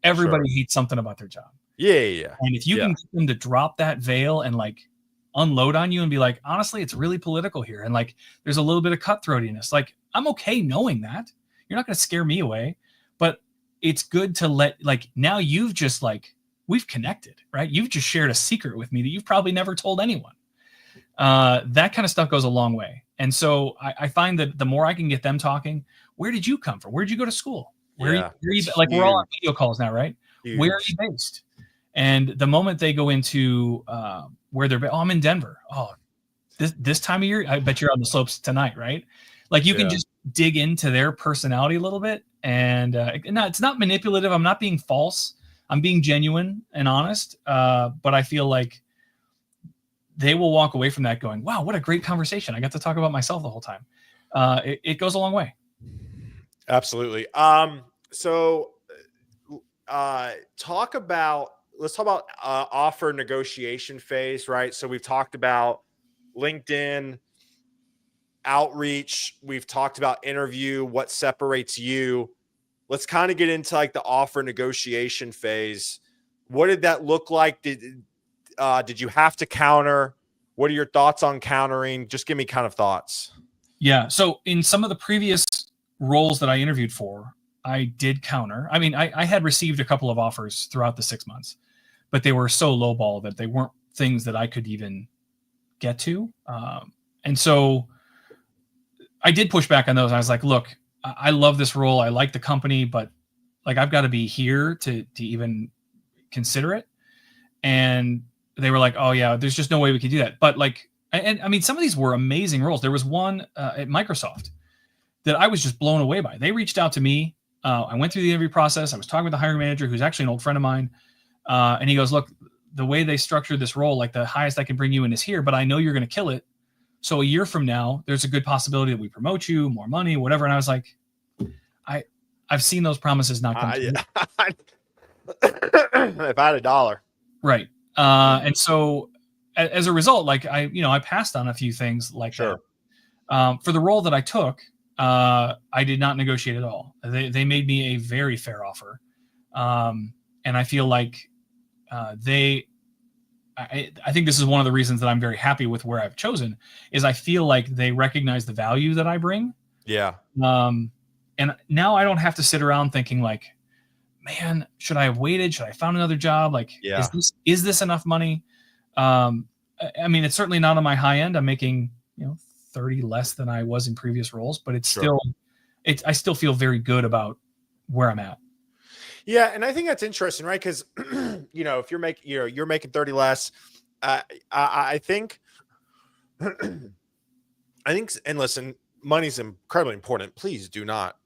everybody hates something about their job. Yeah. And if you can get them to drop that veil and like unload on you and be like, honestly, it's really political here. And like, there's a little bit of cutthroatiness. Like, I'm okay knowing that. You're not going to scare me away, but it's good to now you've just like, we've connected, right? You've just shared a secret with me that you've probably never told anyone. That kind of stuff goes a long way. And so I find that the more I can get them talking, where did you come from? Where did you go to school? Where are you, like, we're all on video calls now, right? Huge. Where are you based? And the moment they go into where they're, I'm in Denver. Oh, this time of year, I bet you're on the slopes tonight, right? Like, you can just dig into their personality a little bit. And no, it's not manipulative. I'm not being false. I'm being genuine and honest, but I feel like they will walk away from that going, wow, what a great conversation. I got to talk about myself the whole time. It goes a long way. Absolutely. So let's talk about offer negotiation phase, right? So we've talked about LinkedIn outreach. We've talked about interview, what separates you. Let's kind of get into like the offer negotiation phase. What did that look like? Did you have to counter? What are your thoughts on countering? Just give me kind of thoughts. Yeah. So in some of the previous roles that I interviewed for, I did counter. I mean, I had received a couple of offers throughout the 6 months, but they were so lowball that they weren't things that I could even get to. And so I did push back on those. I was like, look, I love this role. I like the company, but like I've got to be here to even consider it. And they were like, oh yeah, there's just no way we could do that. But like, and I mean, some of these were amazing roles. There was one at Microsoft that I was just blown away by. They reached out to me. I went through the interview process. I was talking with the hiring manager, who's actually an old friend of mine. And he goes, look, the way they structured this role, like the highest I can bring you in is here, but I know you're going to kill it. So a year from now, there's a good possibility that we promote you, more money, whatever. And I was like, I've seen those promises not come true. If I had $1. Right. And so as a result, like I passed on a few things like Sure. that. For the role that I took, I did not negotiate at all. They made me a very fair offer. And I feel like I think this is one of the reasons that I'm very happy with where I've chosen is I feel like they recognize the value that I bring. Yeah. And now I don't have to sit around thinking like, man, should I have waited? Should I have found another job? Like, yeah. is this enough money? I mean, it's certainly not on my high end. I'm making, 30 less than I was in previous roles, but it's Sure. I still feel very good about where I'm at. Yeah. And I think that's interesting, right? Because, if you're making, you're making 30 less, I think, and listen, money's incredibly important. Please do not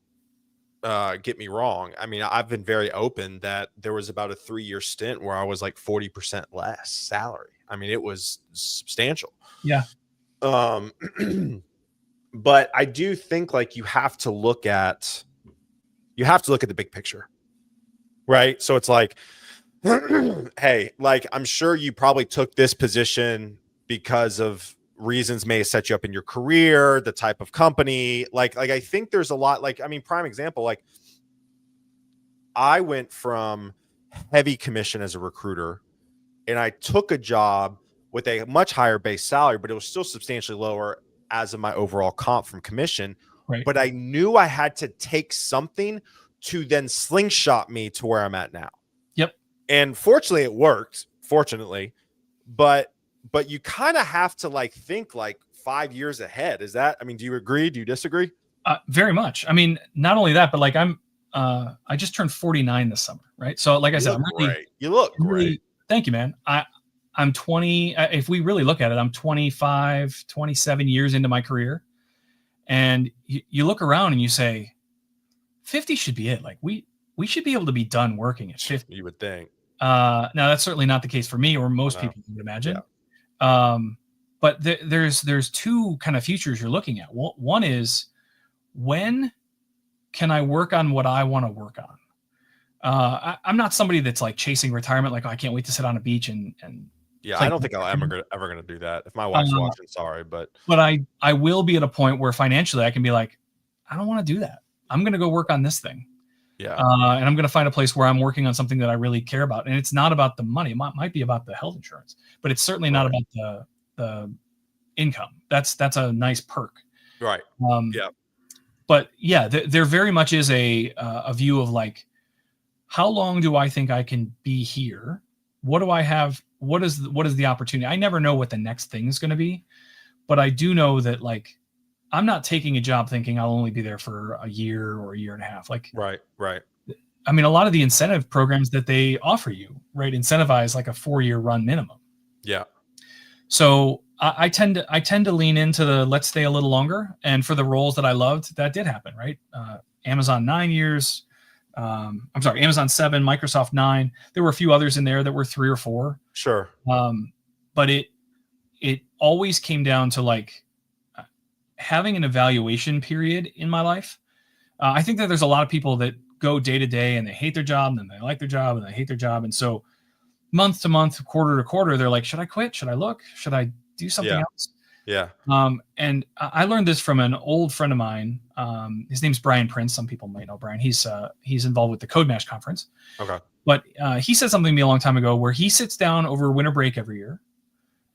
get me wrong. I mean, I've been very open that there was about a 3-year stint where I was like 40% less salary. I mean, it was substantial. Yeah. But I do think like you have to look at the big picture, right? So it's like, hey, like I'm sure you probably took this position because of reasons may have set you up in your career, the type of company. Like I think there's a lot, like, I mean, prime example, like I went from heavy commission as a recruiter and I took a job with a much higher base salary, but it was still substantially lower as of my overall comp from commission. Right. But I knew I had to take something to then slingshot me to where I'm at now. Yep. And fortunately it worked, but you kind of have to like think like 5 years ahead. Is that, I mean, do you agree? Do you disagree? Very much. I mean, not only that, but like I just turned 49 this summer. Right. So like I said, you look great. Thank you, man. I'm 20. If we really look at it, I'm 25, 27 years into my career. And you look around and you say, 50 should be it. Like we should be able to be done working at 50. You would think. Now that's certainly not the case for me or most people would imagine. Yeah. But there's two kind of futures you're looking at. One is, when can I work on what I want to work on? I'm not somebody that's like chasing retirement. Like, oh, I can't wait to sit on a beach and yeah, I don't think I'm ever going to do that. If my wife's watching, sorry, but I will be at a point where financially I can be like, I don't want to do that. I'm going to go work on this thing. Yeah. And I'm going to find a place where I'm working on something that I really care about. And it's not about the money. It might be about the health insurance, but it's certainly not about the income. That's a nice perk. Right. Yeah. But yeah, there very much is a view of like, how long do I think I can be here? What do I have? What is the opportunity? I never know what the next thing is going to be, but I do know that like, I'm not taking a job thinking I'll only be there for a year or a year and a half. Like, right. I mean, a lot of the incentive programs that they offer you, right, incentivize like a 4-year run minimum. Yeah. So I tend to lean into the let's stay a little longer. And for the roles that I loved, that did happen, right? Amazon 9 years, I'm sorry, Amazon 7, Microsoft 9. There were a few others in there that were 3 or 4. Sure. But it always came down to like having an evaluation period in my life. I think that there's a lot of people that go day to day and they hate their job, and then they like their job and they hate their job. And so month to month, quarter to quarter, they're like, should I quit? Should I look? Should I do something else? Yeah. And I learned this from an old friend of mine. His name's Brian Prince. Some people might know Brian. He's involved with the Code Mash conference. Okay. But he said something to me a long time ago where he sits down over winter break every year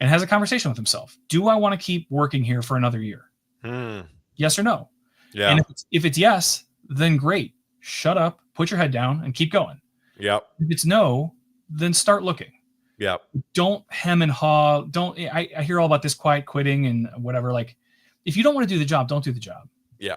and has a conversation with himself. Do I want to keep working here for another year? Yes or no? Yeah. And if it's yes, then great. Shut up, put your head down, and keep going. Yep. If it's no, then start looking. Yep. Don't hem and haw. I hear all about this quiet quitting and whatever. Like, if you don't want to do the job, don't do the job. Yeah.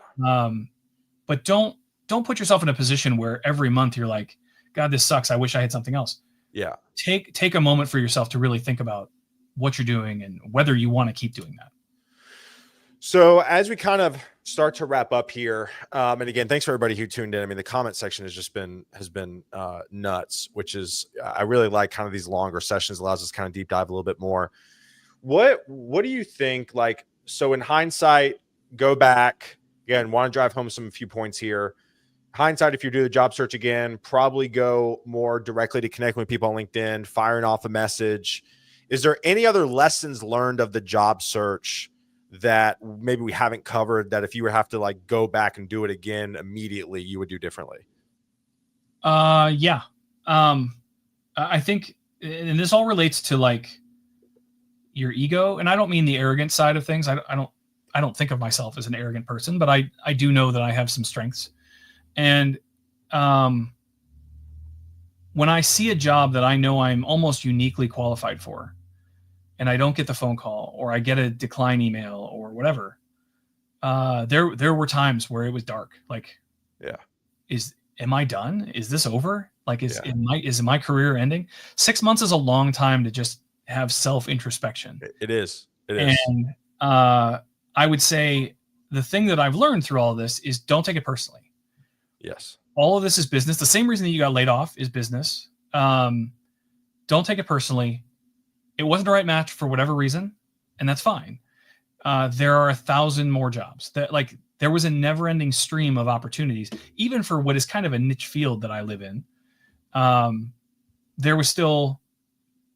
But don't put yourself in a position where every month you're like, God, this sucks. I wish I had something else. Yeah. Take a moment for yourself to really think about what you're doing and whether you want to keep doing that. So as we kind of start to wrap up here, and again, thanks for everybody who tuned in. I mean, the comment section has been nuts, which is, I really like kind of these longer sessions, allows us to kind of deep dive a little bit more. What do you think? Like, so in hindsight, go back again, want to drive home a few points here. Hindsight, if you do the job search again, probably go more directly to connecting with people on LinkedIn, firing off a message. Is there any other lessons learned of the job search that maybe we haven't covered, that if you would have to like go back and do it again immediately, you would do differently? Yeah. I think, and this all relates to like your ego, and I don't mean the arrogant side of things. I don't think of myself as an arrogant person, but I do know that I have some strengths. And when I see a job that I know I'm almost uniquely qualified for, and I don't get the phone call, or I get a decline email or whatever, there were times where it was dark. Like, yeah, am I done? Is this over? Like, is my career ending? 6 months is a long time to just have self introspection. It is. And I would say the thing that I've learned through all of this is don't take it personally. Yes. All of this is business. The same reason that you got laid off is business. Don't take it personally. It wasn't the right match for whatever reason, and that's fine. There are 1,000 more jobs. There was a never-ending stream of opportunities, even for what is kind of a niche field that I live in. There was still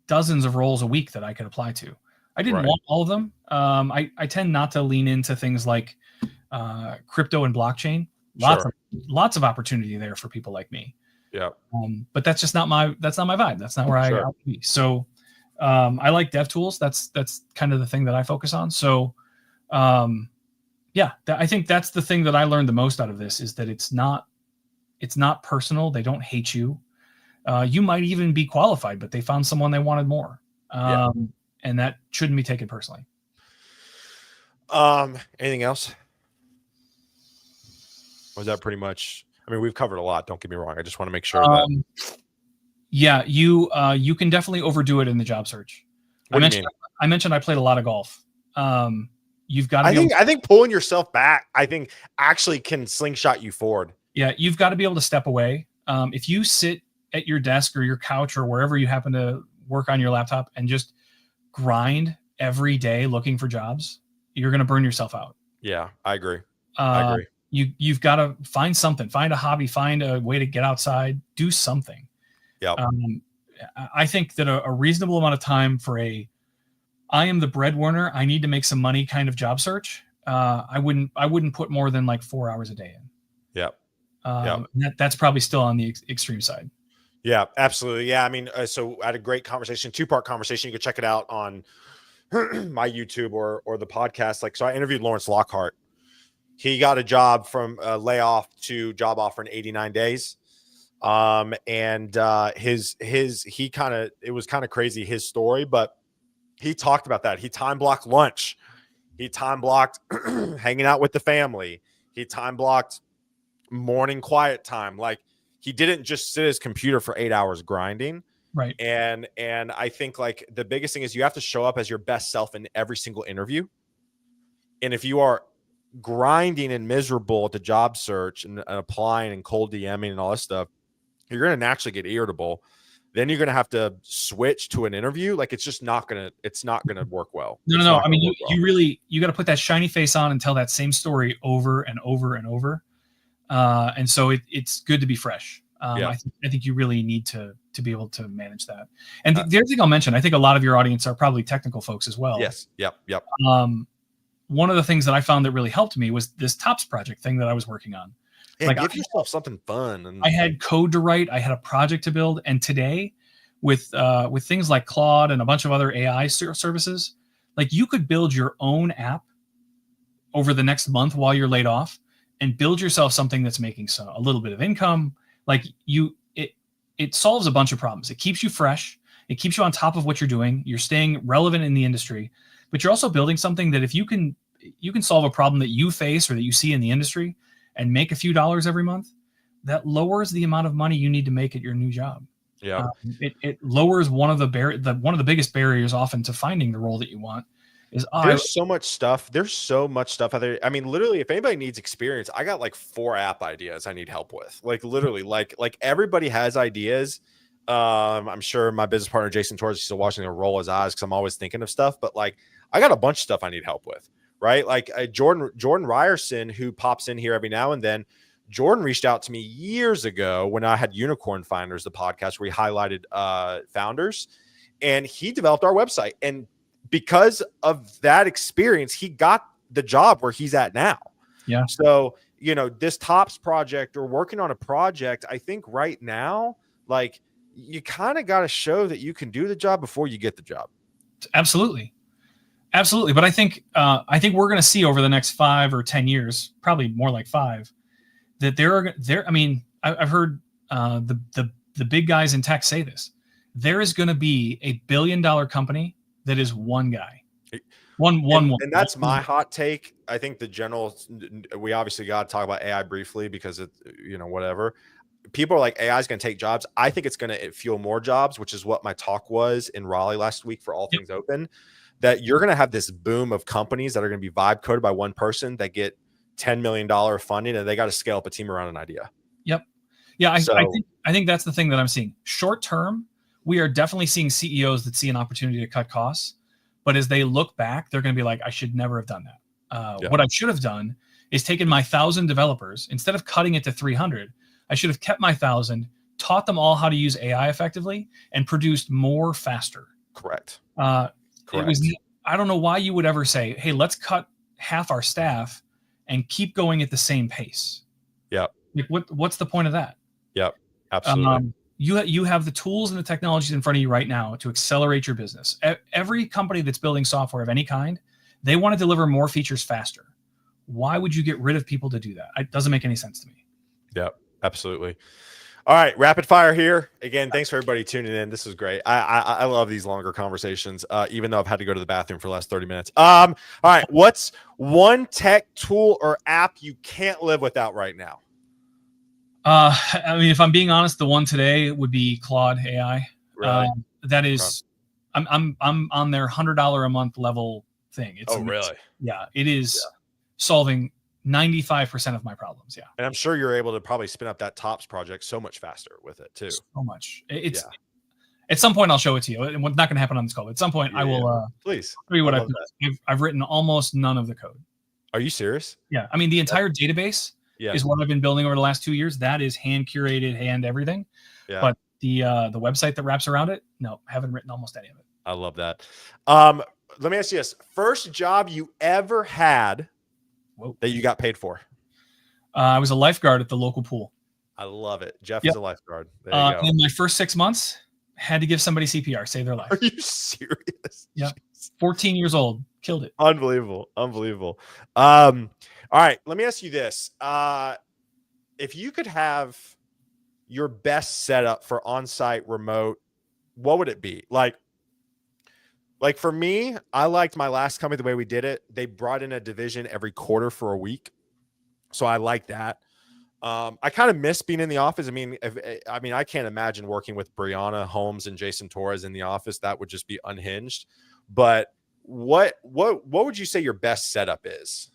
dozens of roles a week that I could apply to. I didn't want all of them. I tend not to lean into things like crypto and blockchain. Lots of opportunity there for people like me. Yeah. But that's just not my vibe. That's not where I want to be. So I like dev tools. That's kind of the thing that I focus on. So I think that's the thing that I learned the most out of this, is that it's not personal. They don't hate you. You might even be qualified, but they found someone they wanted more. And that shouldn't be taken personally. Anything else? Was that pretty much? I mean, we've covered a lot. Don't get me wrong. I just want to make sure that. Yeah, you can definitely overdo it in the job search. I mentioned I played a lot of golf. You've got to. I think pulling yourself back, I think, actually can slingshot you forward. Yeah, you've got to be able to step away. If you sit at your desk or your couch or wherever you happen to work on your laptop and just grind every day looking for jobs, you're going to burn yourself out. Yeah, I agree. You've got to find something, find a hobby, find a way to get outside, do something. Yeah. I think that a reasonable amount of time for I am the breadwinner, I need to make some money kind of job search. I wouldn't put more than like 4 hours a day in. Yeah. That's probably still on the extreme side. Yeah, absolutely. Yeah. I mean, so I had a great conversation, 2-part conversation. You can check it out on my YouTube or the podcast. So I interviewed Lawrence Lockhart. He got a job from layoff to job offer in 89 days. It was kind of crazy, his story, but he talked about that. He time blocked lunch. He time blocked hanging out with the family. He time blocked morning quiet time. Like, he didn't just sit at his computer for 8 hours grinding. Right. And I think like the biggest thing is you have to show up as your best self in every single interview. And if you are grinding and miserable at the job search and applying and cold DMing and all this stuff, you're going to naturally get irritable. Then you're going to have to switch to an interview. Like it's just not going to work well. No. I mean, you got to put that shiny face on and tell that same story over and over and over. And so it's good to be fresh. I think you really need to be able to manage that. And the other thing I'll mention, I think a lot of your audience are probably technical folks as well. Yes. Yep. One of the things that I found that really helped me was this TOPS project thing that I was working on. Yeah, give yourself something fun. And I had code to write. I had a project to build. And today, with things like Claude and a bunch of other AI services, like you could build your own app over the next month while you're laid off and build yourself something that's making a little bit of income. Like it solves a bunch of problems. It keeps you fresh. It keeps you on top of what you're doing. You're staying relevant in the industry, but you're also building something that if you can solve a problem that you face or that you see in the industry and make a few dollars every month, that lowers the amount of money you need to make at your new job. Yeah. It lowers one of the biggest barriers often to finding the role that you want. There's so much stuff out there. I mean, literally, if anybody needs experience, I got like 4 app ideas I need help with. Like literally, like everybody has ideas. I'm sure my business partner Jason Torres is still watching him roll his eyes because I'm always thinking of stuff. But like, I got a bunch of stuff I need help with. Right? Like Jordan Ryerson, who pops in here every now and then. Jordan reached out to me years ago when I had Unicorn Finders, the podcast where he highlighted founders, and he developed our website. And because of that experience, he got the job where he's at now. Yeah. So, this TOPS project or working on a project, I think right now, like you kind of got to show that you can do the job before you get the job. Absolutely. But I think we're going to see over the next 5 or 10 years, probably more like 5, that I've heard the big guys in tech say this. There is going to be a $1 billion company that is one guy. And that's my hot take. I think we obviously got to talk about AI briefly because it, whatever. People are like, AI is going to take jobs. I think it's going to fuel more jobs, which is what my talk was in Raleigh last week for All Things Open, that you're going to have this boom of companies that are going to be vibe coded by one person that get $10 million funding and they got to scale up a team around an idea. Yep. Yeah. I think that's the thing that I'm seeing. Short term, we are definitely seeing CEOs that see an opportunity to cut costs. But as they look back, they're going to be like, I should never have done that. What I should have done is taken my 1,000 developers, instead of cutting it to 300, I should have kept my 1,000, taught them all how to use AI effectively, and produced more faster. Correct. Correct. I don't know why you would ever say, hey, let's cut half our staff and keep going at the same pace. Yep. Like what's the point of that? Yep. Absolutely. You have the tools and the technologies in front of you right now to accelerate your business. Every company that's building software of any kind, they want to deliver more features faster. Why would you get rid of people to do that? It doesn't make any sense to me. Yep. Absolutely. All right, rapid fire here. Again, thanks for everybody tuning in. This is great. I love these longer conversations, even though I've had to go to the bathroom for the last 30 minutes. All right, what's one tech tool or app you can't live without right now? I mean, if I'm being honest, the one today would be Claude AI. Really? That is, I'm on their $100 a month level thing. It's really? Yeah, it is solving 95% of my problems. Yeah. And I'm sure you're able to probably spin up that TOPS project so much faster with it too. So much. At some point I'll show it to you. It's not going to happen on this call. But at some point I will please show you what I've written almost none of the code. Are you serious? Yeah. I mean, the entire database is what I've been building over the last 2 years. That is hand curated, hand everything. Yeah. But the website that wraps around it, no, I haven't written almost any of it. I love that. Let me ask you this. First job you ever had that you got paid for? I was a lifeguard at the local pool. I love it. Jeff is a lifeguard. There you go. In my first 6 months, had to give somebody CPR, save their life. Are you serious? Yeah. 14 years old. Killed it. Unbelievable. All right. Let me ask you this. If you could have your best setup for on-site remote, what would it be? Like for me, I liked my last company the way we did it. They brought in a division every quarter for a week. So I like that. I kind of miss being in the office. I mean, I can't imagine working with Brianna Holmes and Jason Torres in the office. That would just be unhinged. But what would you say your best setup is?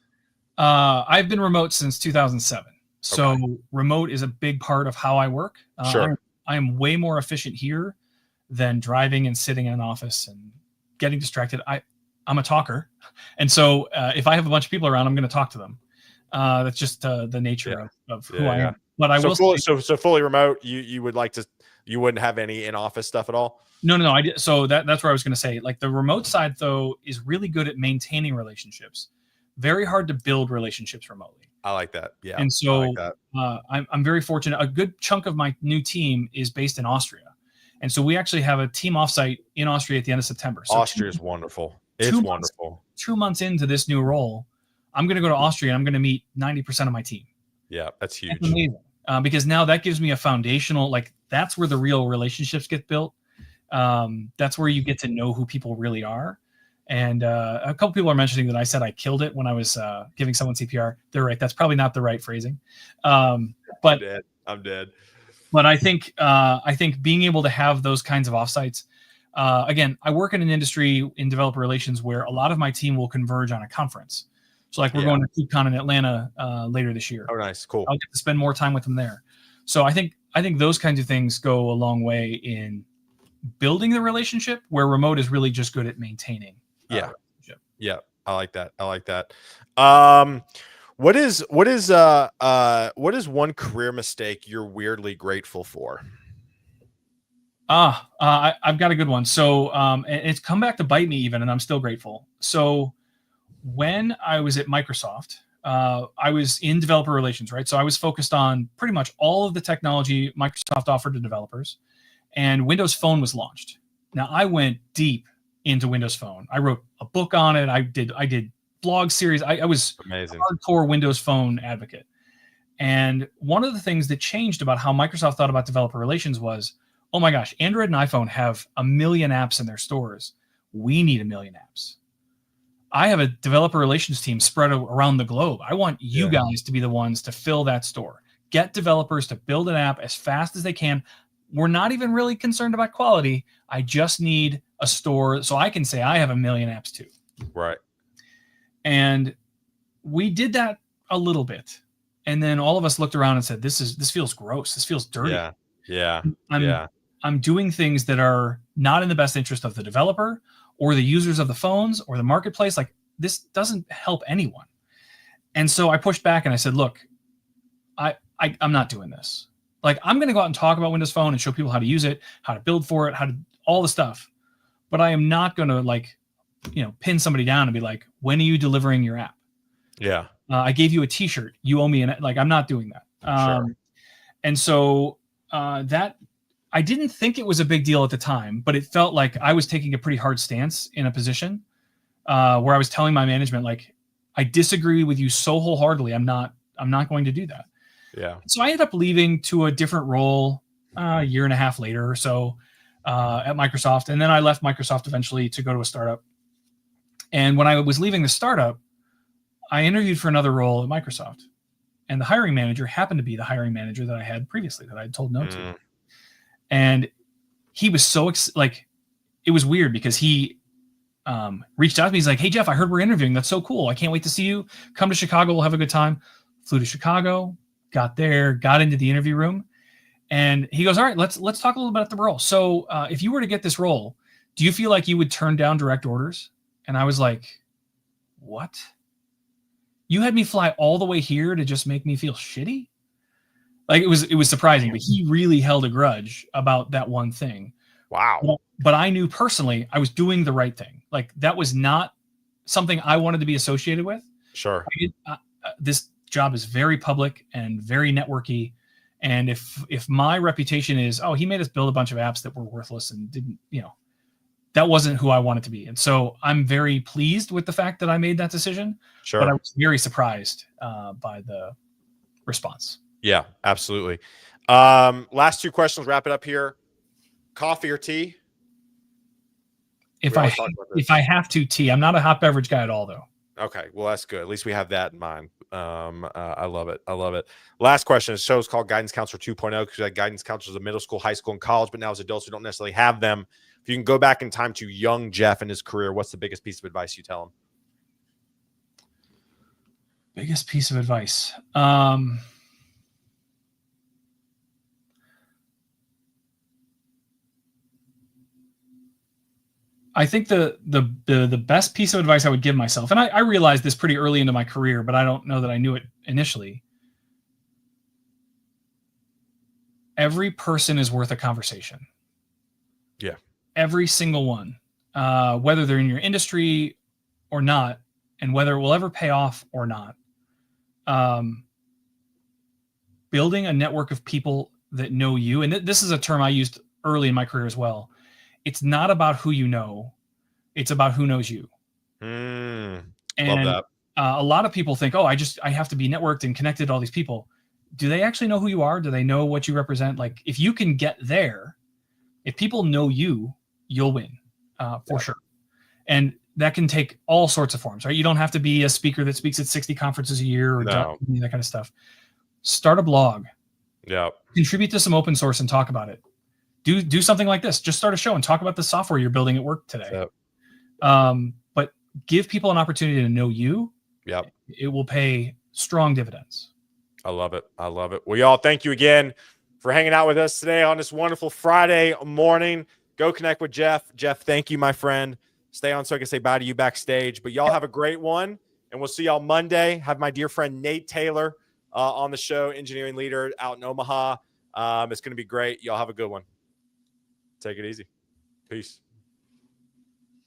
I've been remote since 2007. So remote is a big part of how I work. Sure. I am way more efficient here than driving and sitting in an office and getting distracted. I'm a talker. And so if I have a bunch of people around, I'm going to talk to them. That's just the nature of who I am. But I will say, so fully remote, you would like to, you wouldn't have any in-office stuff at all? No. So that's where I was going to say, like, the remote side, though, is really good at maintaining relationships. Very hard to build relationships remotely. I like that. Yeah. And so I like that. I'm very fortunate. A good chunk of my new team is based in Austria. And so we actually have a team offsite in Austria at the end of September. So Austria is wonderful. It's wonderful. 2 months into this new role, I'm going to go to Austria and I'm going to meet 90% of my team. Yeah, that's huge. That's amazing. Because now that gives me a foundational, like, that's where the real relationships get built. That's where you get to know who people really are. And a couple people are mentioning that I said I killed it when I was giving someone CPR. They're right. That's probably not the right phrasing. But I'm dead. But I think being able to have those kinds of offsites. Again, I work in an industry in developer relations where a lot of my team will converge on a conference. So like we're going to KubeCon in Atlanta later this year. Oh, nice, cool. I'll get to spend more time with them there. So I think those kinds of things go a long way in building the relationship, where remote is really just good at maintaining. Yeah, I like that. What is one career mistake you're weirdly grateful for? I've got a good one. So it's come back to bite me even, and I'm still grateful. So when I was at Microsoft, I was in developer relations, right? So I was focused on pretty much all of the technology Microsoft offered to developers, and Windows Phone was launched. Now I went deep into Windows Phone. I wrote a book on it. I did blog series. I was amazing, a hardcore Windows Phone advocate. And one of the things that changed about how Microsoft thought about developer relations was, oh my gosh, Android and iPhone have 1 million apps in their stores. We need 1 million apps. I have a developer relations team spread around the globe. I want you guys to be the ones to fill that store. Get developers to build an app as fast as they can. We're not even really concerned about quality. I just need a store so I can say I have 1 million apps too. Right. And we did that a little bit. And then all of us looked around and said, this feels gross. This feels dirty. Yeah. I'm doing things that are not in the best interest of the developer or the users of the phones or the marketplace. Like, this doesn't help anyone. And so I pushed back and I said, look, I'm not doing this. Like, I'm going to go out and talk about Windows Phone and show people how to use it, how to build for it, how to all the stuff. But I am not going to pin somebody down and be like, when are you delivering your app? Yeah. I gave you a t-shirt. You owe me I'm not doing that. Sure. And so that, I didn't think it was a big deal at the time, but it felt like I was taking a pretty hard stance in a position where I was telling my management, like, I disagree with you so wholeheartedly. I'm not going to do that. Yeah. So I ended up leaving to a different role a year and a half later or so at Microsoft. And then I left Microsoft eventually to go to a startup. And when I was leaving the startup, I interviewed for another role at Microsoft. And the hiring manager happened to be the hiring manager that I had previously that I had told no to. And he was so it was weird because he reached out to me. He's like, hey, Jeff, I heard we're interviewing. That's so cool. I can't wait to see you. Come to Chicago. We'll have a good time. Flew to Chicago, got there, got into the interview room. And he goes, all right, let's talk a little bit about the role. So if you were to get this role, do you feel like you would turn down direct orders? And I was like, what? You had me fly all the way here to just make me feel shitty? Like, it was surprising, but he really held a grudge about that one thing. Wow. But I knew personally I was doing the right thing. Like, that was not something I wanted to be associated with. Sure. This job is very public and very networky. And if my reputation is, oh, he made us build a bunch of apps that were worthless and didn't, that wasn't who I wanted to be. And so I'm very pleased with the fact that I made that decision. Sure. But I was very surprised by the response. Yeah, absolutely. Last two questions, wrap it up here. Coffee or tea? If I have to, tea. I'm not a hot beverage guy at all, though. Okay, well, that's good. At least we have that in mind. I love it. Last question. The show is called Guidance Counselor 2.0 because we had guidance counselors in middle school, high school, and college, but now as adults, we don't necessarily have them. If you can go back in time to young Jeff and his career, what's the biggest piece of advice you tell him? Biggest piece of advice. I think the best piece of advice I would give myself, and I realized this pretty early into my career, but I don't know that I knew it initially. Every person is worth a conversation. Yeah. Every single one, whether they're in your industry or not, and whether it will ever pay off or not. Building a network of people that know you, and this is a term I used early in my career as well. It's not about who you know, it's about who knows you. Love And that. a lot of people think, oh, I have to be networked and connected to all these people. Do they actually know who you are? Do they know what you represent? Like, if you can get there, if people know you, you'll win for sure. And that can take all sorts of forms, right? You don't have to be a speaker that speaks at 60 conferences a year or that kind of stuff. Start a blog. Yeah. Contribute to some open source and talk about it. Do something like this. Just start a show and talk about the software you're building at work today. But give people an opportunity to know you. Yep. It will pay strong dividends. I love it. I love it. Well, y'all, thank you again for hanging out with us today on this wonderful Friday morning. Go connect with Jeff. Jeff, thank you, my friend. Stay on so I can say bye to you backstage. But y'all have a great one, and we'll see y'all Monday. Have my dear friend Nate Taylor on the show, engineering leader out in Omaha. It's going to be great. Y'all have a good one. Take it easy. Peace.